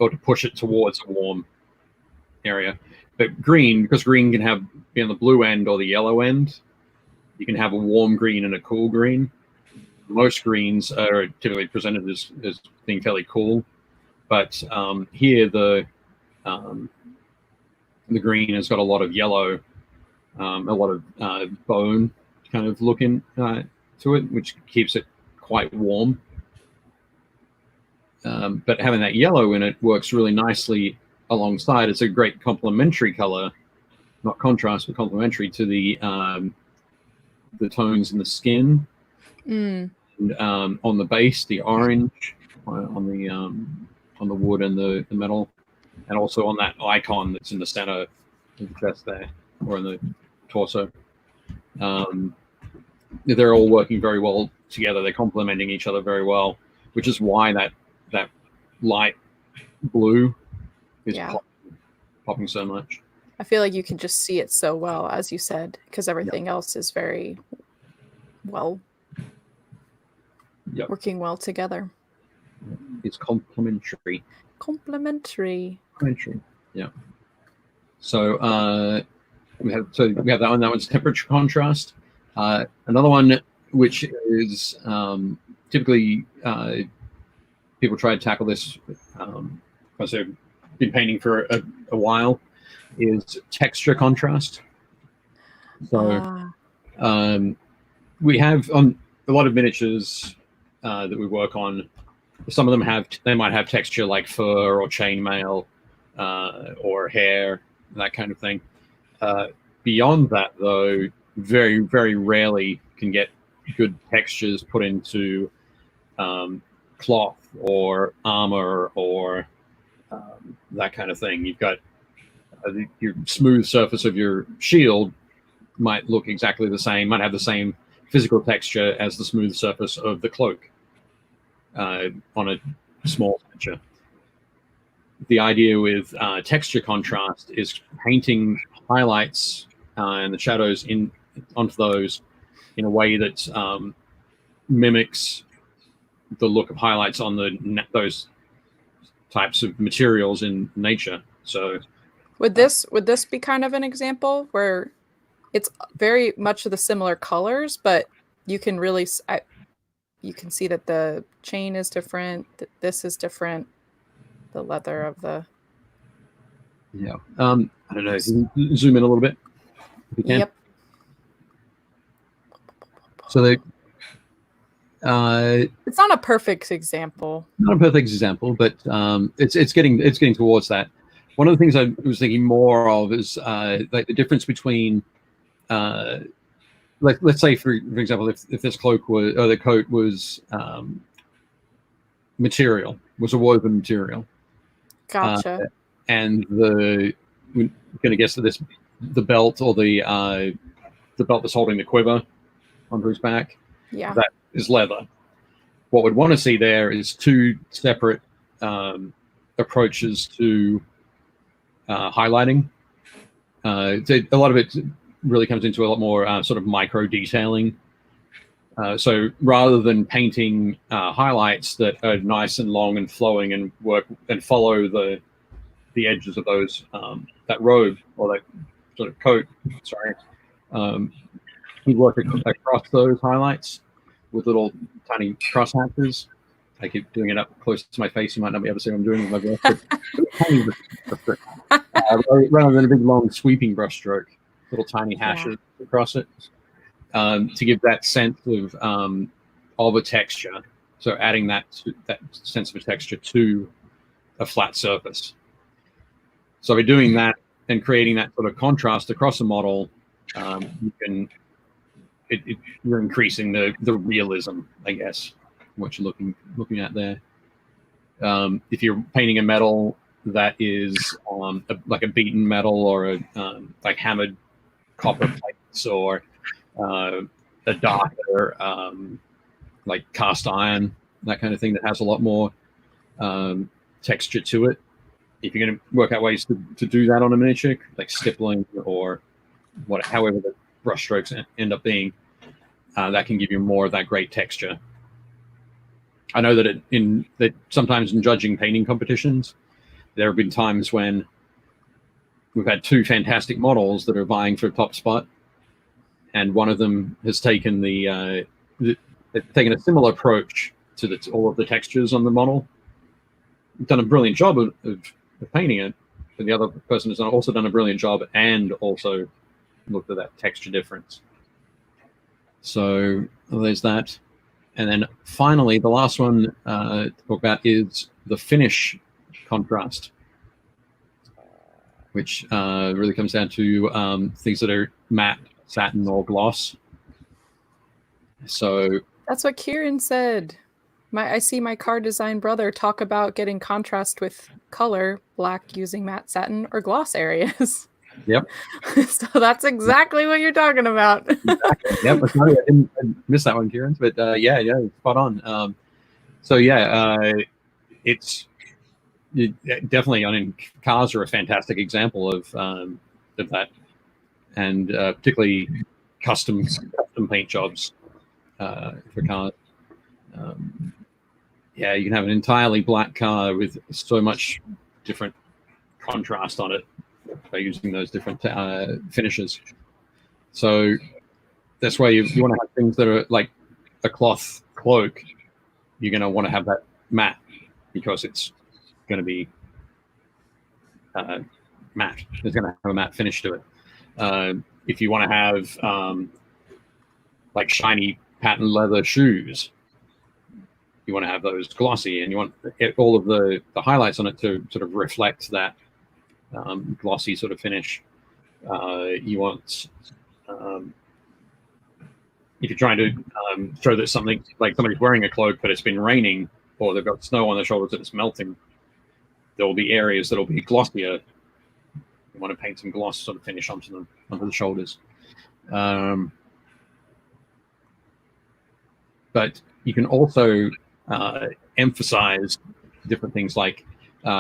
or to push it towards a warm area. But green, because green can be on the blue end or the yellow end, you can have a warm green and a cool green. Most greens are typically presented as being fairly cool, but here the green has got a lot of yellow, a lot of bone kind of looking to it, which keeps it quite warm. But having that yellow in it works really nicely alongside. It's a great complementary color, not contrast, but complementary to the tones in the skin. And on the base, the orange, on the wood and the metal, and also on that icon that's in the center of the chest there, or in the torso. They're all working very well together. They're complementing each other very well, which is why that light blue is popping so much. I feel like you can just see it so well, as you said, because everything else is very well working well together. It's complementary. Yeah. So we have that one. That one's temperature contrast. Another one, which is typically people try to tackle this because they've been painting for a while, is texture contrast. So we have on a lot of miniatures that we work on. Some of them they might have texture like fur or chainmail or hair, that kind of thing. Beyond that, though, very, very rarely can get good textures put into cloth or armor or that kind of thing. You've got your smooth surface of your shield might look exactly the same, might have the same physical texture as the smooth surface of the cloak on a small miniature. The idea with texture contrast is painting highlights and the shadows onto those in a way that mimics the look of highlights on those types of materials in nature. So would this be kind of an example where it's very much of the similar colors, but you can really you can see that the chain is different, that this is different, the leather of the I don't know, zoom in a little bit if you can. Yep. So they, it's not a perfect example. not a perfect example, but it's getting towards that. One of the things I was thinking more of is like the difference between, let's say for example, if this cloak was, or the coat was material, was a woven material. Gotcha. And we're going to guess that the belt, or the belt that's holding the quiver onto his back, Yeah. that is leather. What we'd want to see there is two separate approaches to highlighting. A lot of it really comes into a lot more sort of micro detailing. So rather than painting highlights that are nice and long and flowing and work and follow the edges of those, that robe or that sort of coat, sorry, we work across those highlights with little tiny cross hatches. I keep doing it up close to my face. You might not be able to see what I'm doing with my brush. Tiny rather than a big long sweeping brush stroke, little tiny hashes across it, to give that sense of a texture. So adding that sense of a texture to a flat surface. So by doing that and creating that sort of contrast across the model, you can you're increasing the realism, I guess, what you're looking at there. If you're painting a metal that is like a beaten metal, or like hammered copper plates, or a darker like cast iron, that kind of thing that has a lot more texture to it. If you're going to work out ways to do that on a miniature, like stippling or however the brush strokes end up being, that can give you more of that great texture. I know that sometimes in judging painting competitions, there have been times when we've had two fantastic models that are vying for a top spot, and one of them has taken taken a similar approach to all of the textures on the model, done a brilliant job of painting it, but the other person has also done a brilliant job and also looked at that texture difference. So there's that. And then finally, the last one to talk about is the finish contrast, which really comes down to things that are matte, satin, or gloss. So that's what Kieran said. I see my car design brother talk about getting contrast with color, black using matte, satin, or gloss areas. Yep. So that's exactly what you're talking about. Exactly. Yep. I didn't miss that one, Kieran. But yeah, spot on. So yeah, it's definitely. I mean, cars are a fantastic example of that, and particularly custom paint jobs for cars. Yeah, you can have an entirely black car with so much different contrast on it by using those different finishes. So that's why you want to have things that are like a cloth cloak. You're going to want to have that matte because it's going to be matte. It's going to have a matte finish to it. If you want to have like shiny patent leather shoes, you want to have those glossy, and you want all of the highlights on it to sort of reflect that glossy sort of finish. You want, if you're trying to show that something like somebody's wearing a cloak but it's been raining, or they've got snow on their shoulders and it's melting, there will be areas that will be glossier. You want to paint some gloss sort of finish onto the shoulders. But you can also emphasize different things like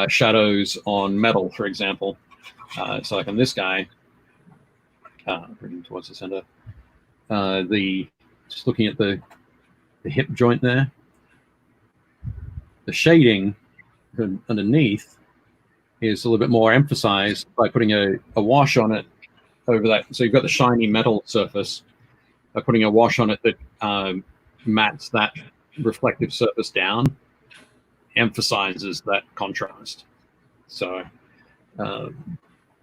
shadows on metal, for example. So like on this guy, bringing towards the center, just looking at the hip joint there, the shading underneath is a little bit more emphasized by putting a wash on it over that. So you've got the shiny metal surface, by putting a wash on it that mats that reflective surface down, emphasizes that contrast. So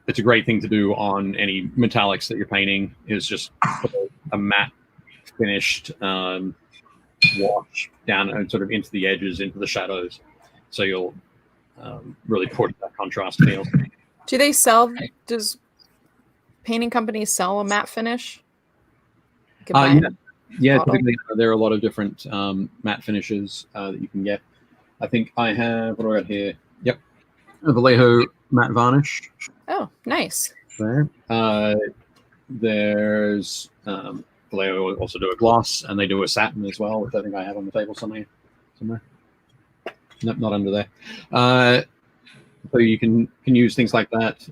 it's a great thing to do on any metallics that you're painting, is just put a matte finished wash down and sort of into the edges, into the shadows. So you'll really put that contrast feel. Do they sell? Does painting companies sell a matte finish? You can buy yeah. bottle. Typically, there are a lot of different matte finishes that you can get. I think I have, what do I got here? Yep, a Vallejo matte varnish. Oh, nice. There. There's Vallejo also do a gloss, and they do a satin as well, which I think I have on the table somewhere. Nope, not under there. So you can use things like that.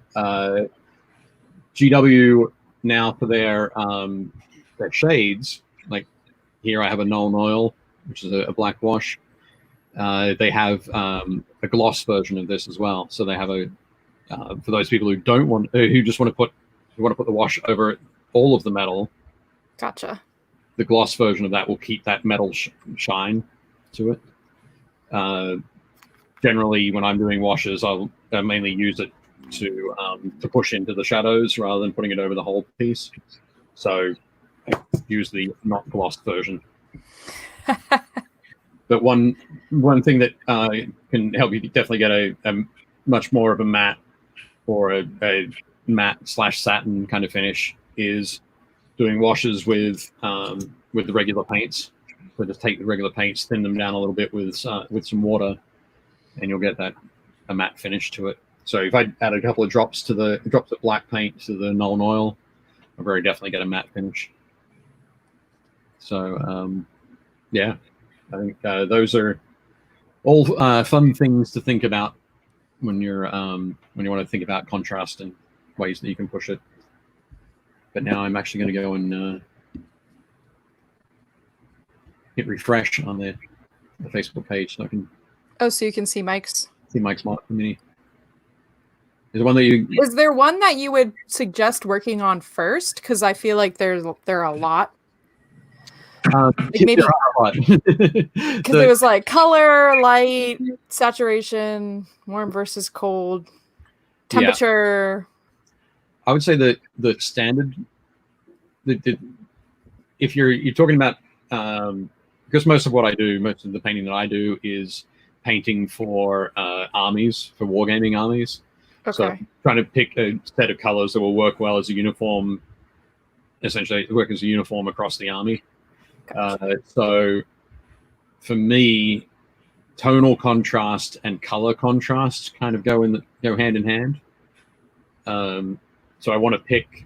GW now for their shades, like here I have a Nuln Oil, which is a black wash. They have a gloss version of this as well. So they have a for those people who don't want, who just want to put the wash over all of the metal. Gotcha. The gloss version of that will keep that metal shine to it. Generally, when I'm doing washes, I'll mainly use it to push into the shadows rather than putting it over the whole piece. So use the not gloss version. But one thing that can help you definitely get a much more of a matte or a matte / satin kind of finish is doing washes with the regular paints. So just take the regular paints, thin them down a little bit with some water, and you'll get a matte finish to it. So if I add a couple of drops of black paint to the Nuln Oil, I'll very definitely get a matte finish. So yeah, I think those are all fun things to think about when you want to think about contrast and ways that you can push it. But now I'm actually going to go and hit refresh on the Facebook page so I can. Oh, so you can see Mike's. See Mike's mark community. Is there one that you? Is there one that you would suggest working on first? Because I feel like there are a lot. Like maybe because there was like color, light, saturation, warm versus cold, temperature. Yeah. I would say that the standard, if you're talking about, because most of what I do, most of the painting that I do is painting for armies, for wargaming armies. Okay. So trying to pick a set of colors that will work well as a uniform, essentially work as a uniform across the army. Gotcha. So for me, tonal contrast and color contrast kind of go hand in hand. So I want to pick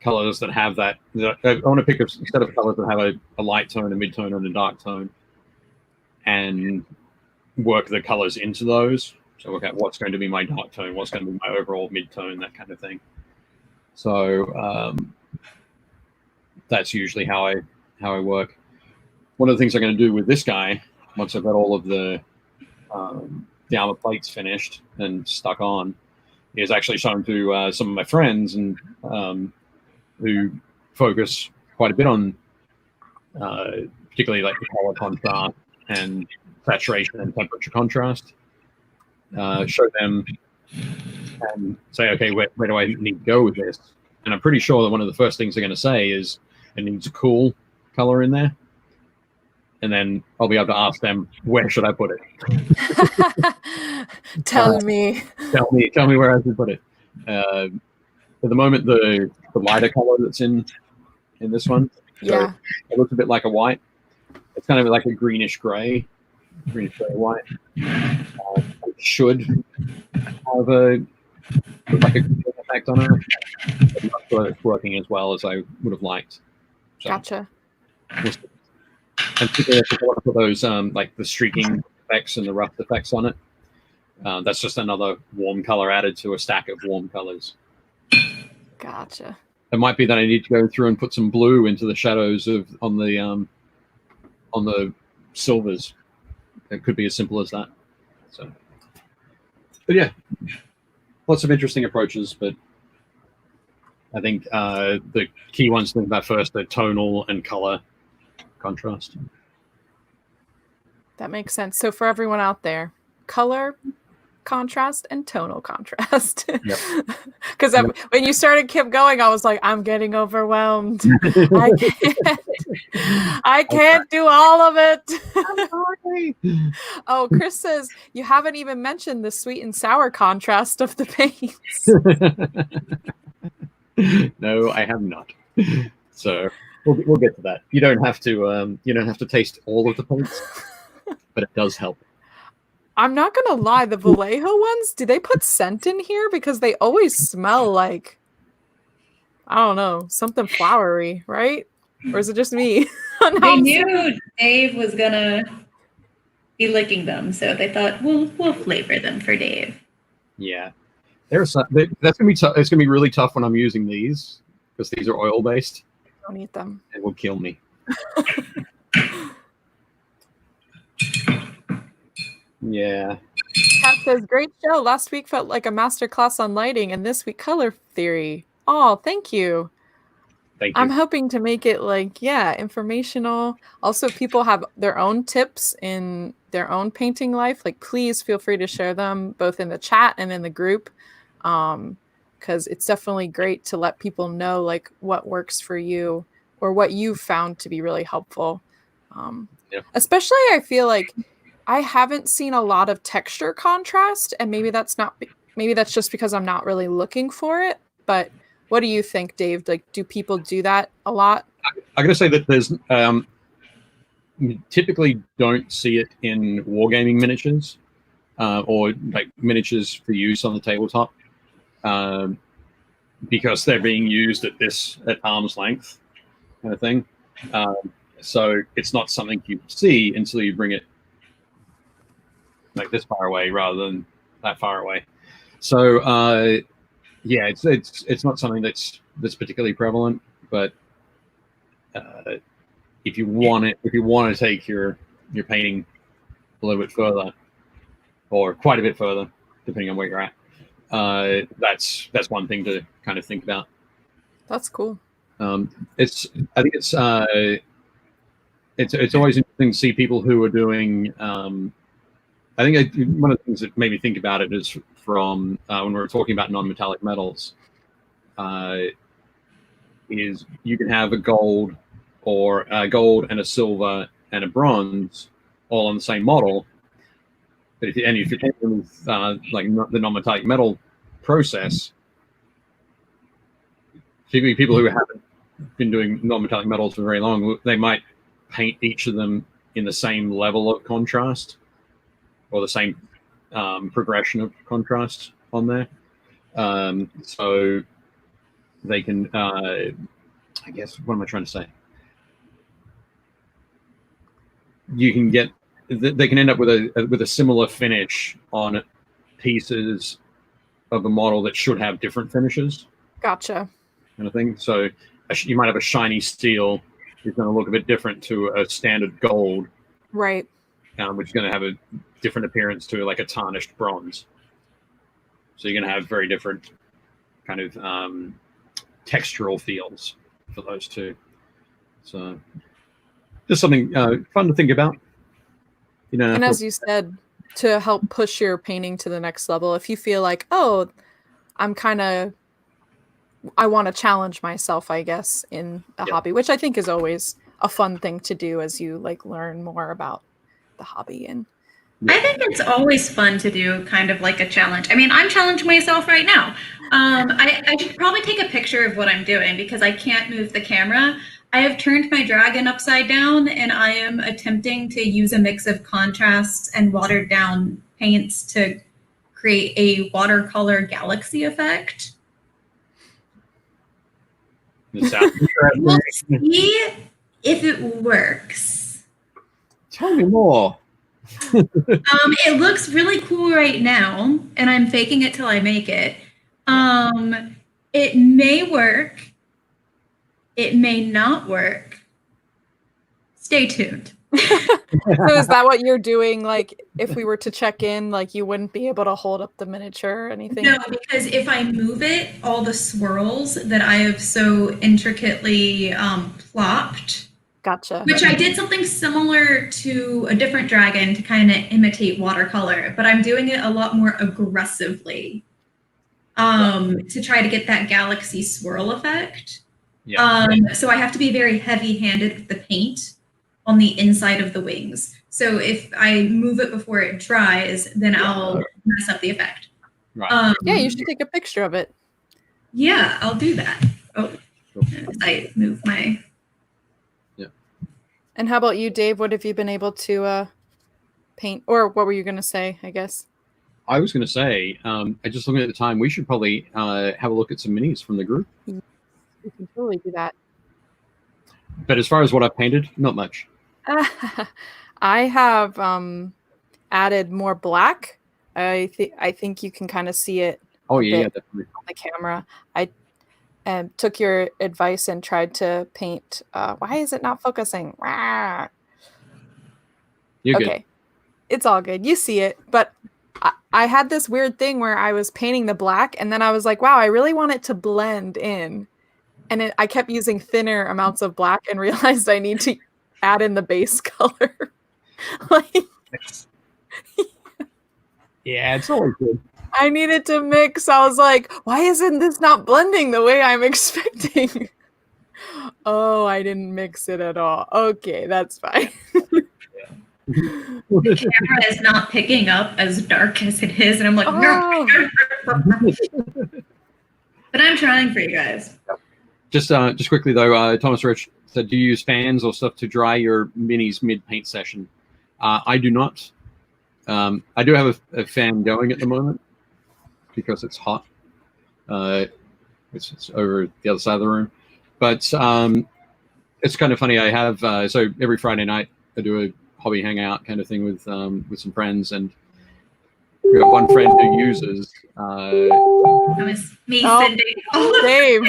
colors that have that. I want to pick a set of colors that have a light tone, a mid tone, and a dark tone, and work the colors into those. So look at what's going to be my dark tone, what's going to be my overall mid tone, that kind of thing. So that's usually how I work. One of the things I'm going to do with this guy, once I've got all of the armor plates finished and stuck on, is actually shown to some of my friends and who focus quite a bit on particularly like the color contrast and saturation and temperature contrast. Show them and say, okay, where do I need to go with this? And I'm pretty sure that one of the first things they're going to say is it needs a cool color in there. And then I'll be able to ask them, where should I put it? Tell me where I should put it. At the moment, the lighter color that's in this one, so it looks a bit like a white. It's kind of like a greenish gray white. It should have a effect on it. I'm not sure it's working as well as I would have liked. So, gotcha. And particularly if you want to put those like the streaking effects and the rough effects on it, that's just another warm color added to a stack of warm colors. Gotcha. It might be that I need to go through and put some blue into the shadows on the silvers. It could be as simple as that. So, but yeah, lots of interesting approaches. But I think the key ones to think about first are tonal and color contrast. That makes sense. So for everyone out there, color contrast and tonal contrast. Because Yep. when you kept going, I was like, I'm getting overwhelmed. I can't do all of it. Oh, Chris says you haven't even mentioned the sweet and sour contrast of the paints. No, I have not. So we'll get to that. You don't have to taste all of the paints, but it does help. I'm not gonna lie, the Vallejo ones, do they put scent in here? Because they always smell like, I don't know, something flowery, right? Or is it just me? They knew Dave was gonna be licking them, so they thought we'll flavor them for Dave. Yeah, that's gonna be tough. It's gonna be really tough when I'm using these because these are oil based. Don't eat them. It will kill me. Yeah. Kat says, great show. Last week felt like a masterclass on lighting, and this week color theory. Oh, thank you. Thank you. I'm hoping to make it informational. Also, people have their own tips in their own painting life. Please feel free to share them both in the chat and in the group. Because it's definitely great to let people know what works for you or what you've found to be really helpful. Especially I feel like I haven't seen a lot of texture contrast, and maybe that's just because I'm not really looking for it. But what do you think, Dave? Do people do that a lot? I gotta say that there's you typically don't see it in wargaming miniatures or miniatures for use on the tabletop because they're being used at arm's length kind of thing. So it's not something you see until you bring it this far away rather than that far away. So yeah, it's not something that's particularly prevalent, but if you want to take your painting a little bit further, or quite a bit further, depending on where you're at, that's one thing to kind of think about. That's cool. I think it's always interesting to see people who are doing. I think one of the things that made me think about it is from when we were talking about non-metallic metals, is you can have a gold or a gold and a silver and a bronze all on the same model. But if you're taking with the non-metallic metal process, particularly people who haven't been doing non-metallic metals for very long, they might paint each of them in the same level of contrast or the same progression of contrast on there. So they can, I guess, what am I trying to say? You can get, they can end up with a similar finish on pieces of a model that should have different finishes. Gotcha. Kind of thing. So you might have a shiny steel. It's going to look a bit different to a standard gold. Right. Which is going to have a different appearance to a tarnished bronze. So you're going to have very different kind of textural feels for those two. So just something fun to think about. And as you said, to help push your painting to the next level, if you feel like, oh, I want to challenge myself, I guess, in a hobby, which I think is always a fun thing to do as you learn more about the hobby. And I think it's always fun to do kind of a challenge. I mean, I'm challenging myself right now. I should probably take a picture of what I'm doing because I can't move the camera. I have turned my dragon upside down and I am attempting to use a mix of contrasts and watered down paints to create a watercolor galaxy effect. We'll see if it works. Tell me more. It looks really cool right now, and I'm faking it till I make it. It may work. It may not work. Stay tuned. So is that what you're doing? If we were to check in, you wouldn't be able to hold up the miniature or anything? No, because if I move it, all the swirls that I have so intricately plopped Gotcha. Which I did something similar to a different dragon to kind of imitate watercolor, but I'm doing it a lot more aggressively to try to get that galaxy swirl effect. Yeah. So I have to be very heavy-handed with the paint on the inside of the wings. So if I move it before it dries, then I'll mess up the effect. Right. Yeah, you should take a picture of it. Yeah, I'll do that. Oh, I move my... And how about you, Dave? What have you been able to paint? Or what were you going to say, I guess? I was going to say, I just looking at the time, we should probably have a look at some minis from the group. We can totally do that. But as far as what I've painted, not much. I have added more black. I think you can kind of see it. Oh, yeah, definitely. On the camera. I took your advice and tried to paint. Why is it not focusing? You're okay. good. It's all good. You see it. But I had this weird thing where I was painting the black and then I was like, wow, I really want it to blend in. And I kept using thinner amounts of black and realized I need to add in the base color. Yeah, it's always good. I needed to mix. I was like, why isn't this not blending the way I'm expecting? Oh, I didn't mix it at all. Okay, that's fine. The camera is not picking up as dark as it is, and I'm like, no. But I'm trying for you guys. Just quickly though, Thomas Rich said, do you use fans or stuff to dry your minis mid-paint session? I do not. I do have a fan going at the moment because it's hot. It's over the other side of the room. But it's kind of funny. I have so every Friday night I do a hobby hangout kind of thing with some friends, and we have one friend who uses. That was me sending. Dave.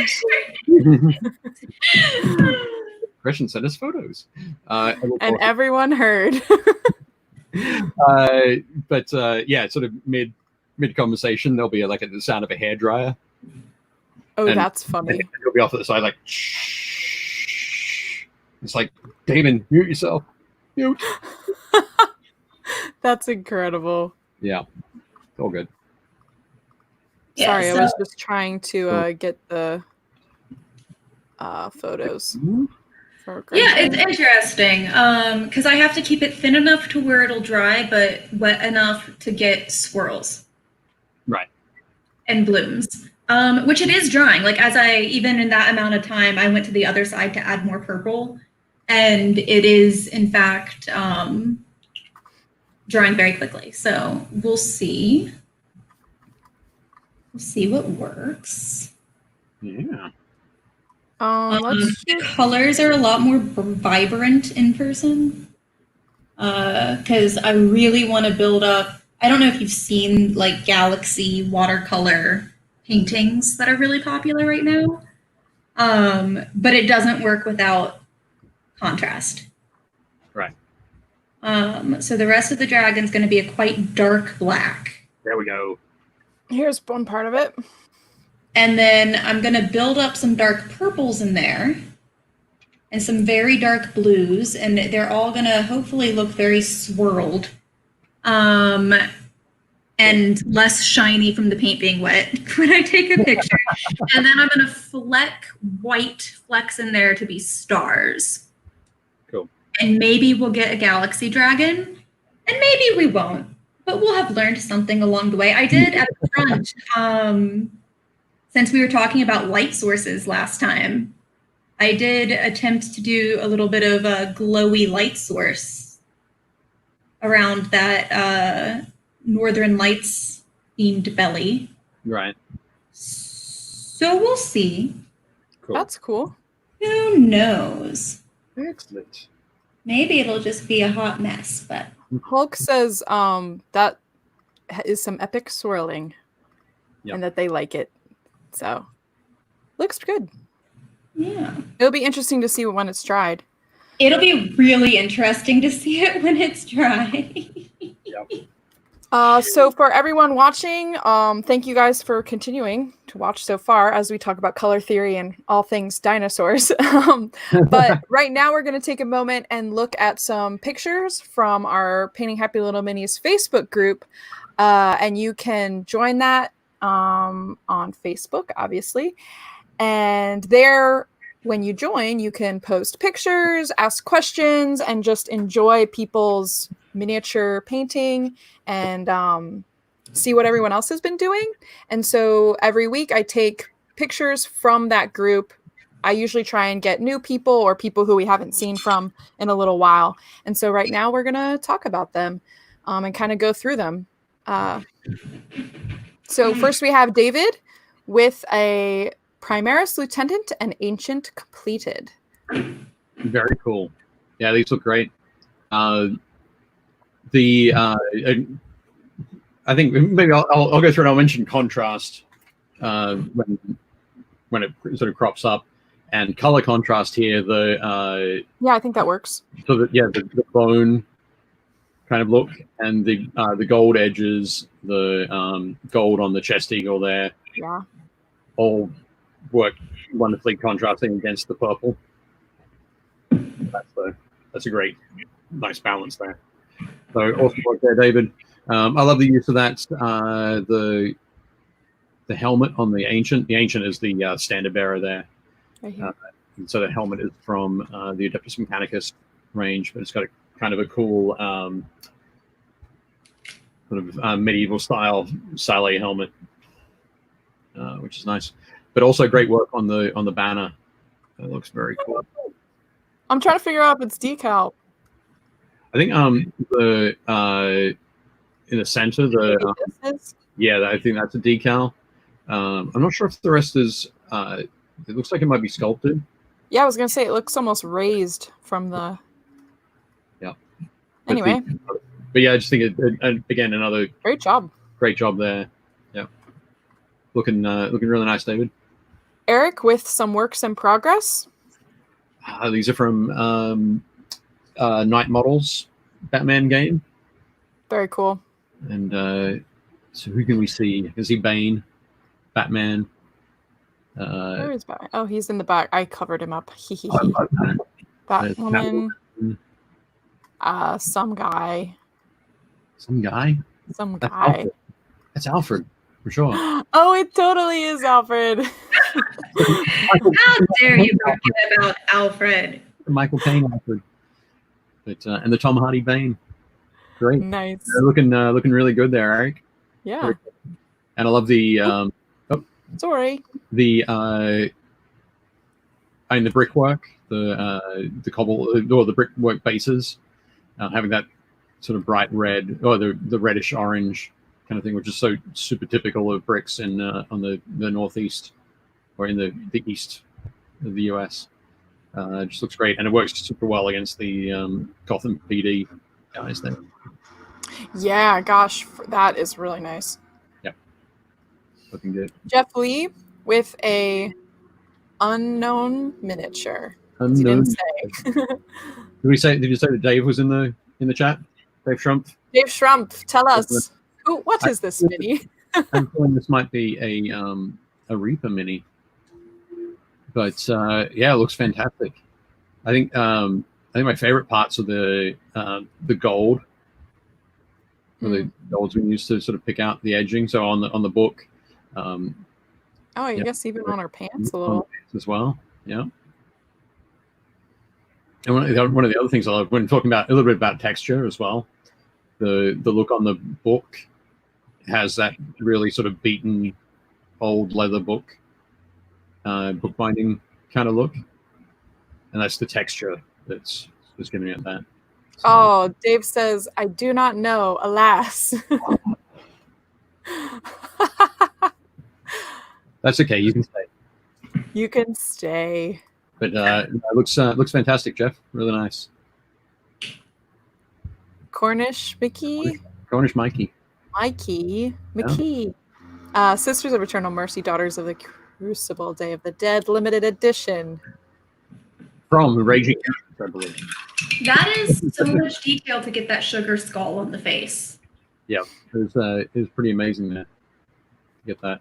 Christian sent us photos, and everyone heard. But yeah, sort of mid conversation, there'll be like the sound of a hairdryer. Oh, and that's funny. You'll be off to the side like, shh. It's like, Damon, mute yourself. Mute. That's incredible. Yeah, it's all good. Yeah, sorry, I was just trying to get the photos. Yeah, it's interesting because I have to keep it thin enough to where it'll dry, but wet enough to get swirls. Right. And blooms, which it is drying. Like even in that amount of time, I went to the other side to add more purple, and it is in fact drying very quickly. So we'll see. We'll see what works. Yeah. The colors are a lot more vibrant in person because I really want to build up. I don't know if you've seen like galaxy watercolor paintings that are really popular right now, but it doesn't work without contrast. Right. So the rest of the dragon's going to be a quite dark black. There we go. Here's one part of it. And then I'm going to build up some dark purples in there and some very dark blues. And they're all going to hopefully look very swirled and less shiny from the paint being wet when I take a picture. And then I'm going to fleck white flecks in there to be stars. Cool. And maybe we'll get a galaxy dragon. And maybe we won't. But we'll have learned something along the way. I did at the front... since we were talking about light sources last time, I did attempt to do a little bit of a glowy light source around that Northern Lights themed belly. Right. So we'll see. Cool. That's cool. Who knows? Excellent. Maybe it'll just be a hot mess, but... Hulk says that is some epic swirling and that they like it. So, looks good. Yeah. It'll be interesting to see when it's dried. It'll be really interesting to see it when it's dry. Yep. So for everyone watching, thank you guys for continuing to watch so far as we talk about color theory and all things dinosaurs. But right now we're going to take a moment and look at some pictures from our Painting Happy Little Minis Facebook group. And you can join that on Facebook, obviously. And there, when you join, you can post pictures, ask questions, and just enjoy people's miniature painting and see what everyone else has been doing. And so every week I take pictures from that group. I usually try and get new people or people who we haven't seen from in a little while. And so right now we're going to talk about them and kind of go through them. So first we have David with a Primaris Lieutenant and Ancient completed. Very cool. Yeah, these look great. I think maybe I'll go through and I'll mention contrast when it sort of crops up, and color contrast here. Yeah, I think that works. So that the bone kind of look, and the gold edges, the gold on the chest eagle there. Yeah, all work wonderfully contrasting against the purple. That's a great, nice balance there. So awesome work there, David. I love the use of that. The helmet on the ancient. The ancient is the standard bearer there. And so the helmet is from the Adeptus Mechanicus range, but it's got a kind of a cool sort of medieval style Saleh helmet, which is nice. But also great work on the banner. It looks very cool. I'm trying to figure out if it's decal. I think in the center, I think that's a decal. I'm not sure if the rest is. It looks like it might be sculpted. Yeah, I was gonna say it looks almost raised from the. Yeah. Anyway. But yeah, I just think again another great job. Great job there. Yeah. Looking really nice, David. Eric with some works in progress. These are from Night Models Batman game. Very cool. And so who can we see? I can see Bane, Batman. Where is Batman? Oh, he's in the back. I covered him up. Batwoman. Some guy. Some guy? That's Alfred, for sure. Oh, it totally is Alfred. How dare you forget about Alfred? Michael Caine Alfred. But and the Tom Hardy Bane. Great. Nice. Looking really good there, Eric. Yeah. And I love the sorry. The the brickwork, the cobble or the brickwork bases, having that sort of bright red or the reddish orange kind of thing, which is so super typical of bricks in on the northeast or in the east of the US. It just looks great, and it works super well against the Gotham PD guys there. Yeah, gosh, that is really nice. Yep, looking good. Jeff Lee with a unknown miniature. Unknown. He didn't say. Did you say that Dave was in the chat? Dave Schrumpf. Dave Schrumpf, tell us what is this mini? I'm feeling this might be a Reaper mini, but yeah, it looks fantastic. I think my favorite parts are the gold. The golds we used to sort of pick out the edging. So on the book. I guess even on our pants a little as well. Yeah. And one of the other things I love when talking about a little bit about texture as well, the look on the book has that really sort of beaten old leather book bookbinding kind of look, and that's the texture that's giving it that. So. Oh, Dave says, I do not know, alas. That's okay. You can stay. You can stay. But it looks fantastic, Jeff. Really nice. Cornish Mickey. Cornish Mikey. Mikey McKee. Yeah. Sisters of Eternal Mercy, Daughters of the Crucible, Day of the Dead, limited edition. From Raging Ancients, I believe. That is so much detail to get that sugar skull on the face. Yeah, it was pretty amazing there to get that.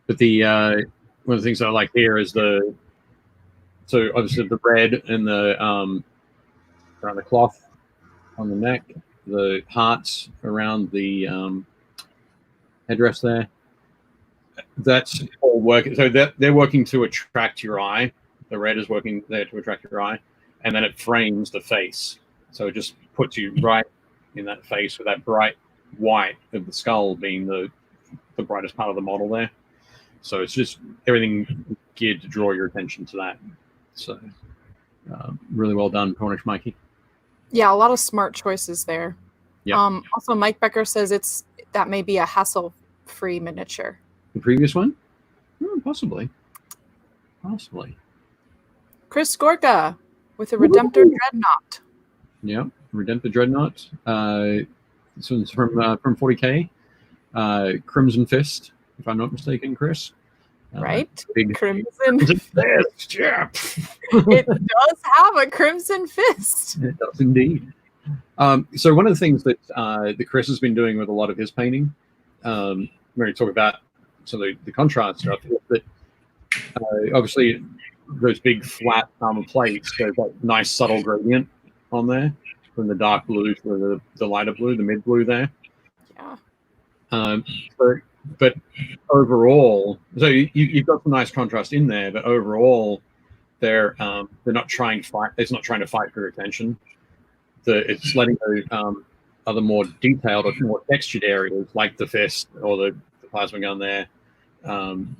But the one of the things I like here is so obviously the red and the around the cloth on the neck, the hearts around the headdress there. That's all working. So they're working to attract your eye. The red is working there to attract your eye, and then it frames the face. So it just puts you right in that face with that bright white of the skull being the brightest part of the model there. So it's just everything geared to draw your attention to that. So really well done, Cornish Mikey. Yeah, a lot of smart choices there. Yeah. Also, Mike Becker says that may be a hassle-free miniature. The previous one? Possibly. Chris Gorka with a Redemptor Dreadnought. Yeah, Redemptor Dreadnought. This one's from 40K. Crimson Fist, if I'm not mistaken, Chris. Right? Big Crimson Fist, yeah. It does have a Crimson Fist. It does indeed. So one of the things that Chris has been doing with a lot of his painting, when we talk about some of the contrast stuff, is that obviously those big flat armor plates, there's that nice subtle gradient on there from the dark blue to the lighter blue, the mid blue there. Yeah. But overall, so you've got some nice contrast in there, but overall, they're not trying to fight. It's not trying to fight for your attention. It's letting those other more detailed or more textured areas, like the fist or the plasma gun there, and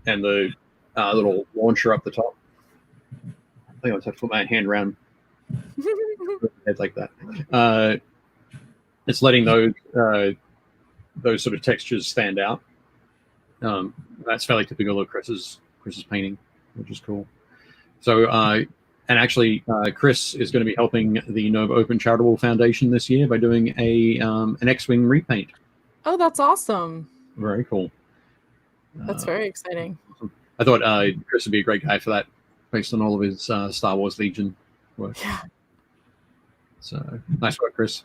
the little launcher up the top. I think I just have to put my hand around head like that. It's letting those sort of textures stand out. That's fairly typical of Chris's painting, which is cool. So, and actually, Chris is going to be helping the Nova Open Charitable Foundation this year by doing an X-Wing repaint. Oh, that's awesome. Very cool. That's very exciting. I thought Chris would be a great guy for that, based on all of his Star Wars Legion work. Yeah. So, nice work, Chris.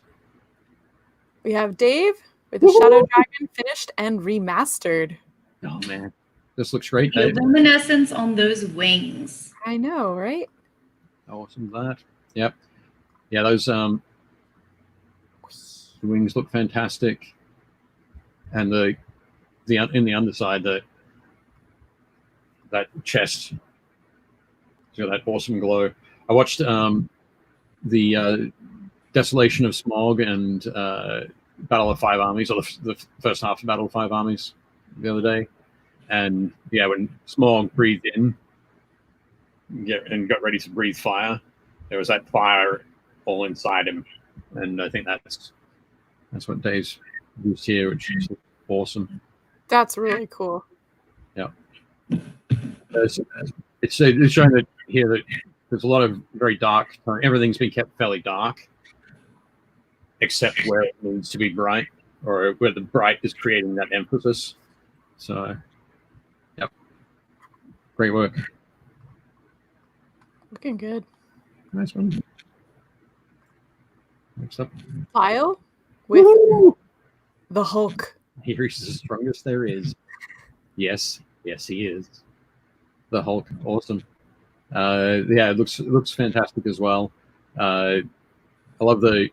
We have Dave with the Shadow Dragon finished and remastered. Oh, man. This looks great, The Dave. luminescence on those wings. I know, right? How awesome is that? Yep. Yeah, those the wings look fantastic. And in the underside, that chest, it's got that awesome glow. I watched the Desolation of Smog and Battle of Five Armies, or the first half of Battle of Five Armies the other day. And yeah, when Smog breathed in and got ready to breathe fire, there was that fire all inside him. And I think that's what Dave's used here, which is awesome. That's really cool. Yeah. It's showing that here that there's a lot of very dark, everything's been kept fairly dark, except where it needs to be bright, or where the bright is creating that emphasis. So, yep. Great work. Looking good. Nice one. Next up. File with the Hulk. He's the strongest there is. Yes, he is. The Hulk, awesome. Yeah, it looks fantastic as well. I love the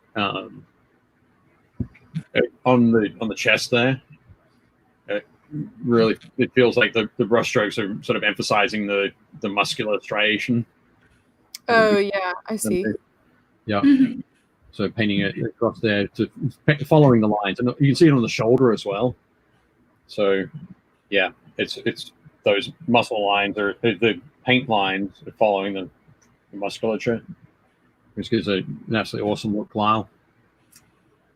on the chest there. Really, it feels like the brush strokes are sort of emphasizing the muscular striation. Oh yeah, I see. Yeah. So painting it across there, following the lines, and you can see it on the shoulder as well. So, yeah, it's those muscle lines, or the paint lines following the musculature, which gives an absolutely awesome look. Lyle,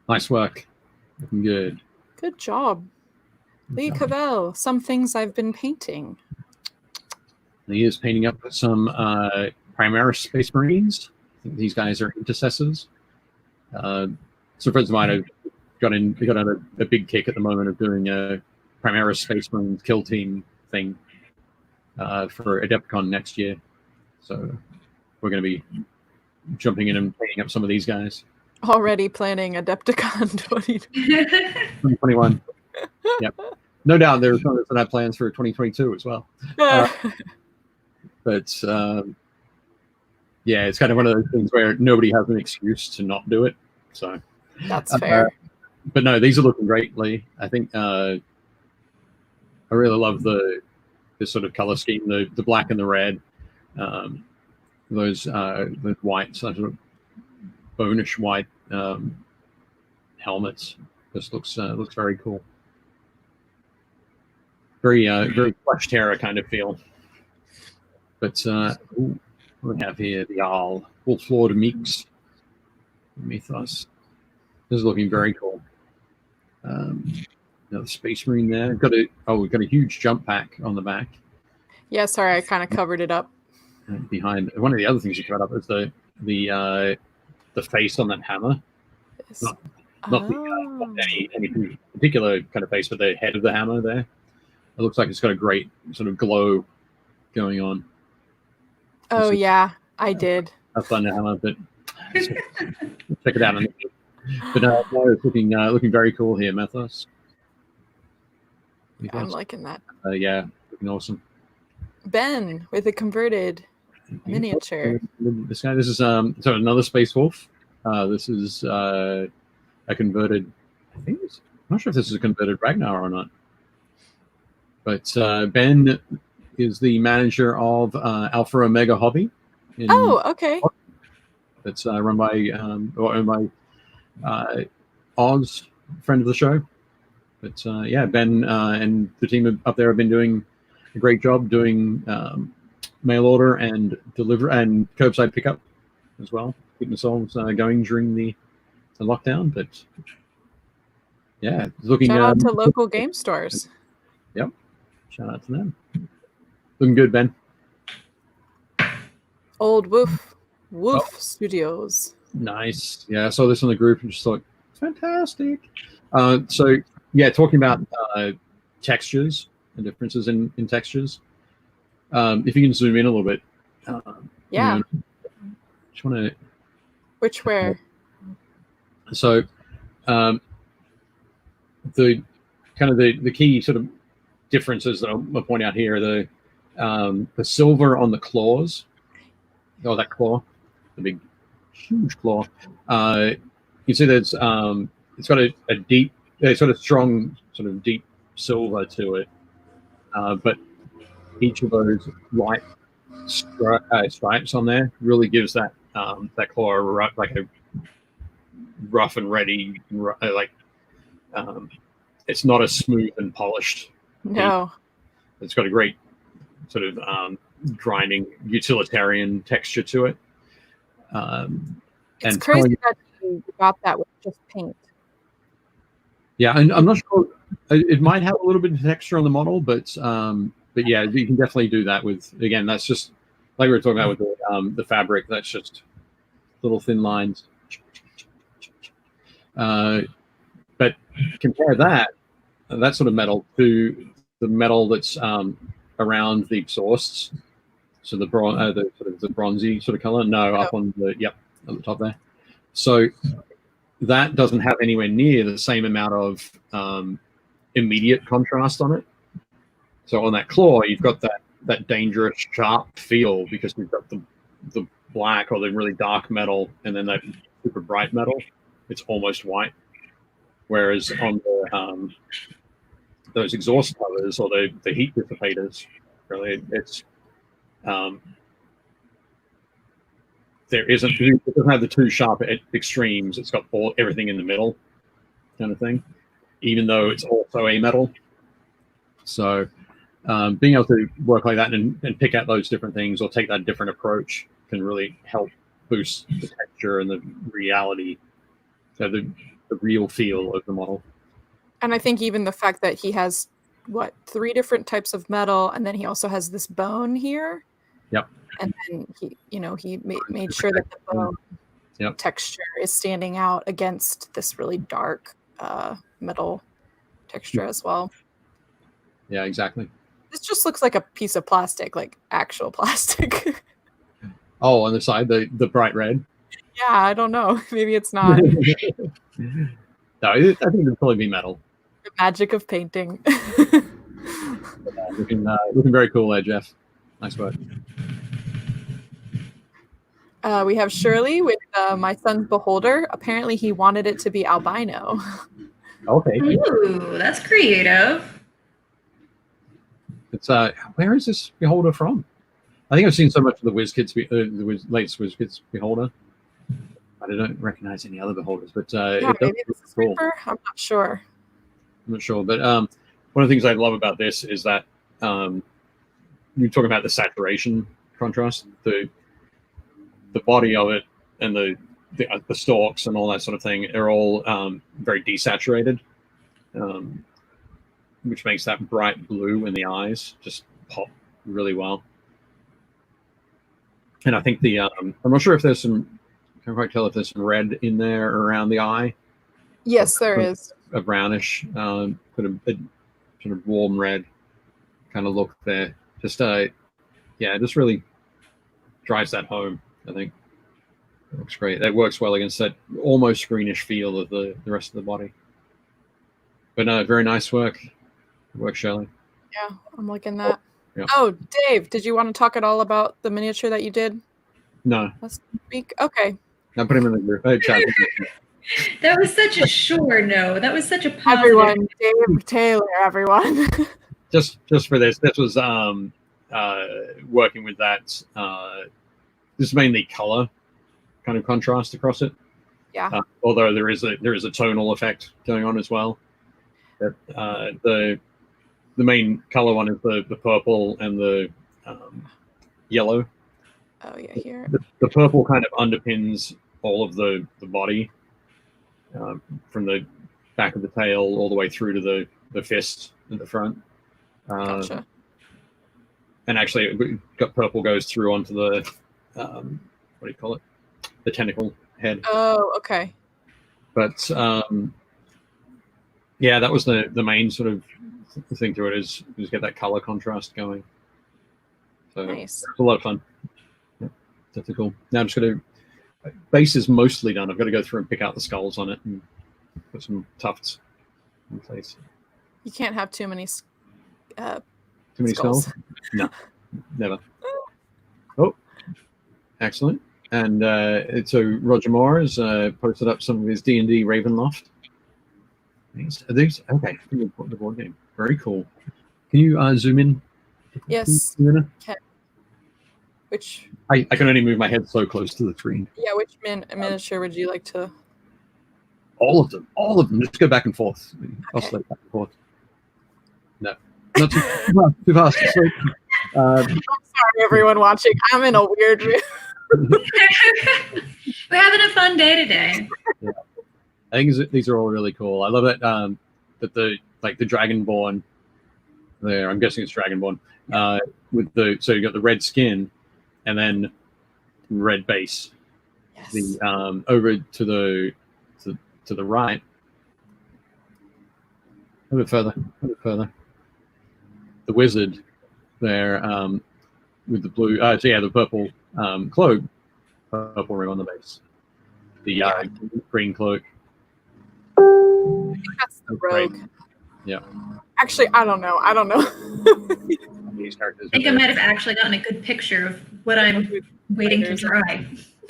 nice work, looking good. Good job, Lee Cavell. Some things I've been painting. He is painting up some Primaris Space Marines. I think these guys are intercessors. Some friends of mine have got on a big kick at the moment of doing a Primaris Space Marines kill team thing for Adepticon next year. So we're going to be jumping in and painting up some of these guys. Already planning Adepticon 2020. 2021. Yep. No doubt there's going to have plans for 2022 as well. But yeah, it's kind of one of those things where nobody has an excuse to not do it. So That's fair. But no, these are looking great, Lee. I think I really love this sort of color scheme, the black and the red, those white, sort of bonish white helmets. This looks very cool. Very Flesh Terror kind of feel. But ooh, what do we have here? The Owl, Wolf-Lord Meeks, Mythos. This is looking very cool. Another Space Marine there. We've got a huge jump pack on the back. Yeah, sorry, I kind of covered it up. Behind one of the other things you covered up is the face on that hammer. Not any particular kind of face, but the head of the hammer there. It looks like it's got a great sort of glow going on. Oh yeah, I did. A thunder hammer, but check it out. But no, it's looking very cool here, Mythos. Yeah, I'm liking that. Yeah, looking awesome. Ben with a converted miniature. This is so another Space Wolf. This is a converted. I'm not sure if this is a converted Ragnar or not. But Ben is the manager of Alpha Omega Hobby. Oh, okay. That's run by or owned by Oz, friend of the show. But yeah, Ben and the team up there have been doing a great job doing mail order and deliver and curbside pickup as well, keeping themselves going during the lockdown. But yeah, looking shout out to local game stores. Yep, shout out to them. Looking good, Ben. Old Wolf Studios. Nice. Yeah, I saw this in the group and just thought, fantastic. So yeah, talking about textures and differences in textures. If you can zoom in a little bit. Yeah. Just want to. Which where? So, the kind of the key sort of differences that I'll point out here are the silver on the claws. Oh, that claw, the big, huge claw. You see that it's got a deep, sort of strong, sort of deep silver to it. But each of those light stripes on there really gives that that claw like a rough and ready, like it's not as smooth and polished. No, it's got a great sort of grinding utilitarian texture to it. It's crazy that you got that with just paint. Yeah, and I'm not sure. It might have a little bit of texture on the model, but yeah, you can definitely do that with. Again, that's just like we were talking about with the fabric. That's just little thin lines. But compare that sort of metal to the metal that's around the exhausts. So the sort of the bronzy sort of color. No, up on the at the top there. So that doesn't have anywhere near the same amount of immediate contrast on it. So on that claw, you've got that dangerous, sharp feel because you've got the black or the really dark metal, and then that super bright metal. It's almost white. Whereas on the those exhaust covers or the heat dissipators, really, it doesn't have the two sharp extremes. It's got everything in the middle, kind of thing. Even though it's also a metal, so being able to work like that and pick out those different things or take that different approach can really help boost the texture and the reality, so the real feel of the model. And I think even the fact that he has 3 different types of metal, and then he also has this bone here. Yep. And then he made sure that the bone texture is standing out against this really dark metal texture as well. Yeah, exactly. This just looks like a piece of plastic, like actual plastic. Oh, on the side, the bright red. Yeah, I don't know. Maybe it's not. No, I think it'd probably be metal. The magic of painting. Looking very cool there, Jeff. Nice work. We have Shirley with My Son's Beholder. Apparently he wanted it to be albino. Okay. Ooh, that's creative. It's where is this beholder from? I think I've seen so much of the latest WizKids beholder. I don't recognize any other beholders, but Yeah, it does maybe this look is cool. Reaper? I'm not sure. I'm not sure, but one of the things I love about this is that you're talking about the saturation contrast, the body of it, and the stalks and all that sort of thing are all very desaturated, which makes that bright blue in the eyes just pop really well. And I think I'm not sure if there's some. I can't quite tell if there's some red in there around the eye. Yes, there is. A brownish, sort of warm red kind of look there. Just yeah, it just really drives that home. I think it looks great. That works well against that almost greenish feel of the rest of the body. But no, very nice work. Good work, Shelley. Yeah, I'm liking that. Yeah. Oh, Dave, did you want to talk at all about the miniature that you did No, last week? Okay. I put him in the group. Chat. That was such a sure no. That was such a positive. Everyone, Dave Taylor, everyone. just for this was working with that. This is mainly color kind of contrast across it. Yeah. Although there is a tonal effect going on as well. But, the main color one is the purple and the yellow. Oh yeah, here. The purple kind of underpins all of the body, from the back of the tail all the way through to the fist at the front. Gotcha. And actually, purple goes through onto the what do you call it? The tentacle head. Oh, okay. But yeah, that was the main sort of thing to it is get that color contrast going. So Nice. It's a lot of fun. Yeah, definitely cool. Now I'm just going to base is mostly done. I've got to go through and pick out the skulls on it and put some tufts in place. You can't have too many Too many skulls? No, never. Oh, excellent. And so Roger Moore has posted up some of his D&D Ravenloft. Are these okay? The board game. Very cool. Can you zoom in? Yes. Can Which? I can only move my head so close to the screen. Yeah. Which miniature would you like to? All of them. All of them. Just go back and forth. Oscillate back and forth. No, not too fast. I'm sorry, everyone watching. I'm in a weird room. We're having a fun day today. Yeah. I think these are all really cool. I love it that the Dragonborn there. I'm guessing it's Dragonborn. With so you got the red skin, and then red base. Yes. The over to the right. A bit further. The wizard there with the blue. So yeah, the purple cloak, purple ring on the base. The green cloak. I think that's the rogue. Yeah. Actually, I don't know. These characters. I think I might have actually gotten a good picture of what I'm waiting to dry.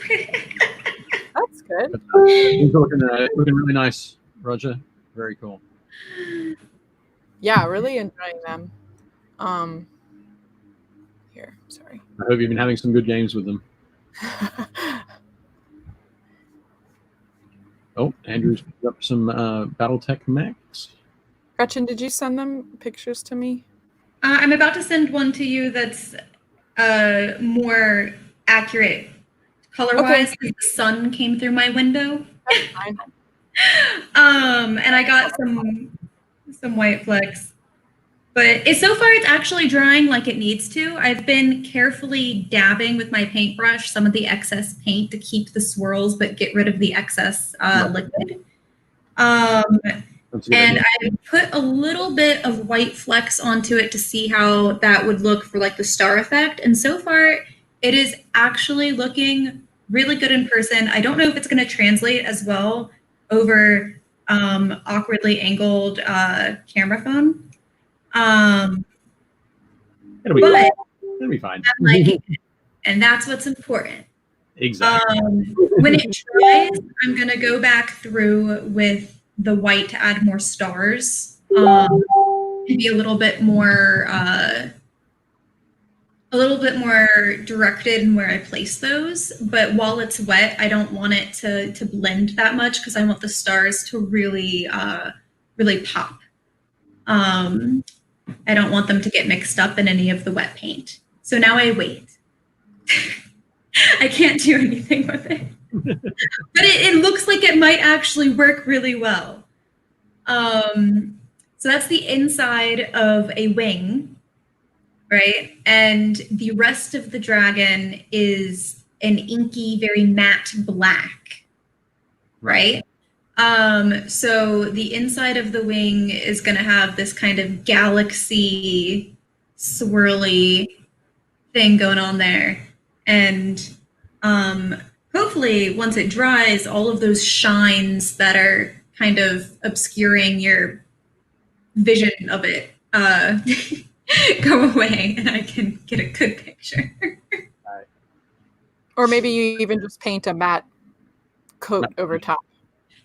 That's good. These are looking really nice, Roger. Very cool. Yeah, really enjoying them. Here, sorry. I hope you've been having some good games with them. Oh, Andrew's put up some BattleTech mechs. Gretchen, did you send them pictures to me? I'm about to send one to you that's more accurate color-wise because the sun came through my window. That's fine. And I got some white flecks. But so far it's actually drying like it needs to. I've been carefully dabbing with my paintbrush some of the excess paint to keep the swirls but get rid of the excess liquid. And I put a little bit of white flecks onto it to see how that would look for like the star effect. And so far it is actually looking really good in person. I don't know if it's going to translate as well over awkwardly angled camera phone. It'll be fine. It'll be fine. I'm liking it, and that's what's important. Exactly. When it dries, I'm going to go back through with the white to add more stars, and be a little bit more directed in where I place those. But while it's wet, I don't want it to blend that much because I want the stars to really pop. I don't want them to get mixed up in any of the wet paint. So now I wait. I can't do anything with it. But it looks like it might actually work really well. So that's the inside of a wing, right? And the rest of the dragon is an inky, very matte black, right? So the inside of the wing is going to have this kind of galaxy swirly thing going on there. And hopefully once it dries, all of those shines that are kind of obscuring your vision of it go away and I can get a good picture. Or maybe you even just paint a matte coat over top.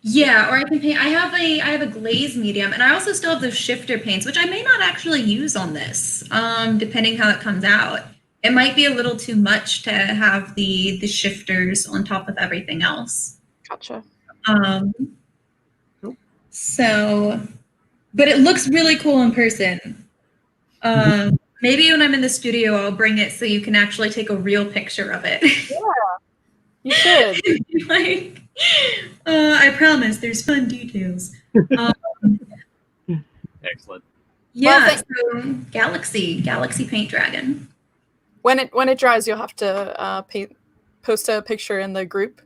Yeah, or I can paint. I have a glaze medium, and I also still have those shifter paints, which I may not actually use on this, depending how it comes out. It might be a little too much to have the shifters on top of everything else. Gotcha. Cool. So, but it looks really cool in person. Maybe when I'm in the studio, I'll bring it so you can actually take a real picture of it. Yeah, you should. Like, I promise, there's fun details. Excellent. Yeah, so Galaxy Paint Dragon. When it dries, you'll have to post a picture in the group,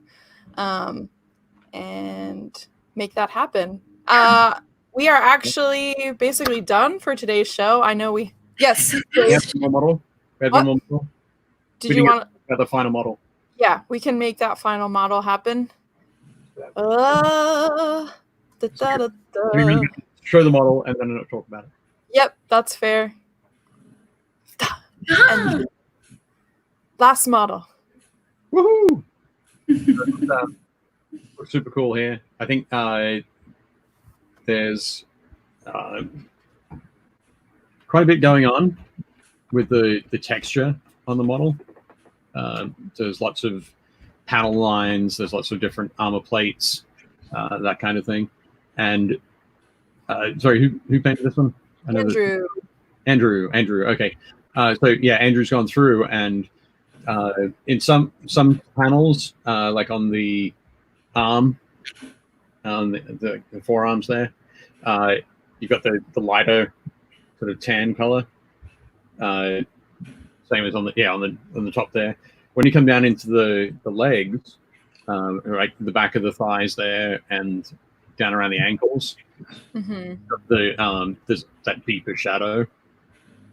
and make that happen. We are actually basically done for today's show. I know we. Yes. We have one more model. We have one more model. Did you want the final model? Yeah, we can make that final model happen. Show the model and then I'll talk about it. Yep, that's fair. And last model. Woohoo! Looks super cool here. I think there's quite a bit going on with the texture on the model. There's lots of panel lines. There's lots of different armor plates, that kind of thing. And sorry, who painted this one? Andrew. Okay. So yeah, Andrew's gone through and in some panels, like on the arm, on the forearms there, you've got the lighter sort of tan color. Same as on the top there. When you come down into the legs, right, the back of the thighs there, and down around the ankles, there's that deeper shadow.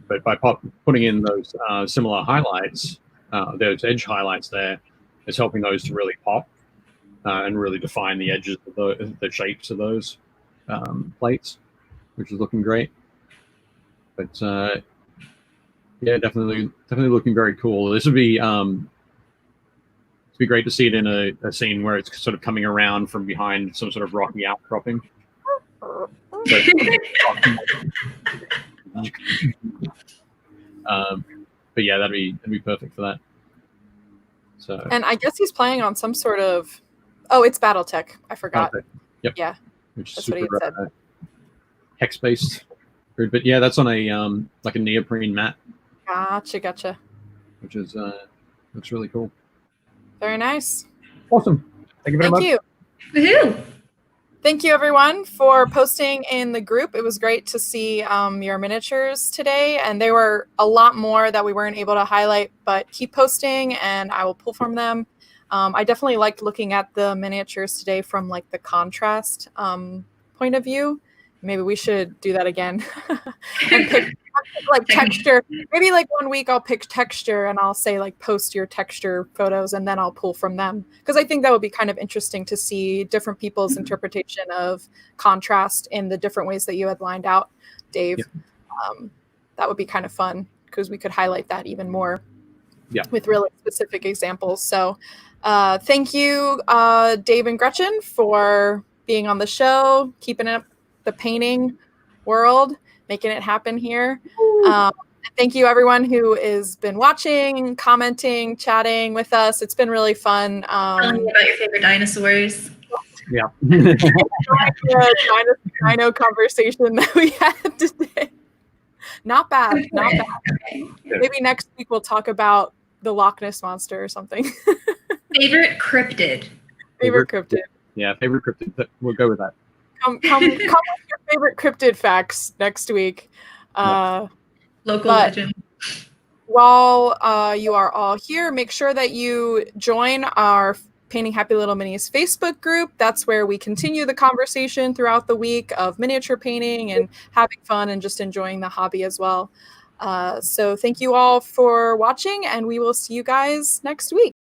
But by putting in those similar highlights, those edge highlights there, it's helping those to really pop and really define the edges of the shapes of those plates, which is looking great. But yeah, definitely looking very cool. This would be it'd be great to see it in a scene where it's sort of coming around from behind some sort of rocky outcropping. But yeah, that'd be perfect for that. So, and I guess he's playing on some sort of. Oh, it's BattleTech. I forgot. BattleTech. Yep. Yeah. Which is that's super what he said. hex based. But yeah, that's on a like a neoprene mat. Gotcha. Which is looks really cool. Very nice. Awesome. Thank you very much. Thank you. Woohoo! Thank you, everyone, for posting in the group. It was great to see your miniatures today, and there were a lot more that we weren't able to highlight, but keep posting, and I will pull from them. I definitely liked looking at the miniatures today from like the contrast point of view. Maybe we should do that again and pick like texture. Maybe like one week I'll pick texture and I'll say like post your texture photos and then I'll pull from them. Because I think that would be kind of interesting to see different people's interpretation of contrast in the different ways that you had lined out, Dave. Yeah. That would be kind of fun because we could highlight that even more with really specific examples. So thank you, Dave and Gretchen, for being on the show, keeping up the painting world, making it happen here. Thank you, everyone who has been watching, commenting, chatting with us. It's been really fun. Telling me about your favorite dinosaurs. Yeah. Dino conversation that we had today. Not bad. Not bad. Okay. Maybe next week we'll talk about the Loch Ness Monster or something. Favorite cryptid. Favorite cryptid. Yeah, favorite cryptid. We'll go with that. Come with your favorite cryptid facts next week. Local legend. While you are all here, make sure that you join our Painting Happy Little Minis Facebook group. That's where we continue the conversation throughout the week of miniature painting and having fun and just enjoying the hobby as well. So thank you all for watching, and we will see you guys next week.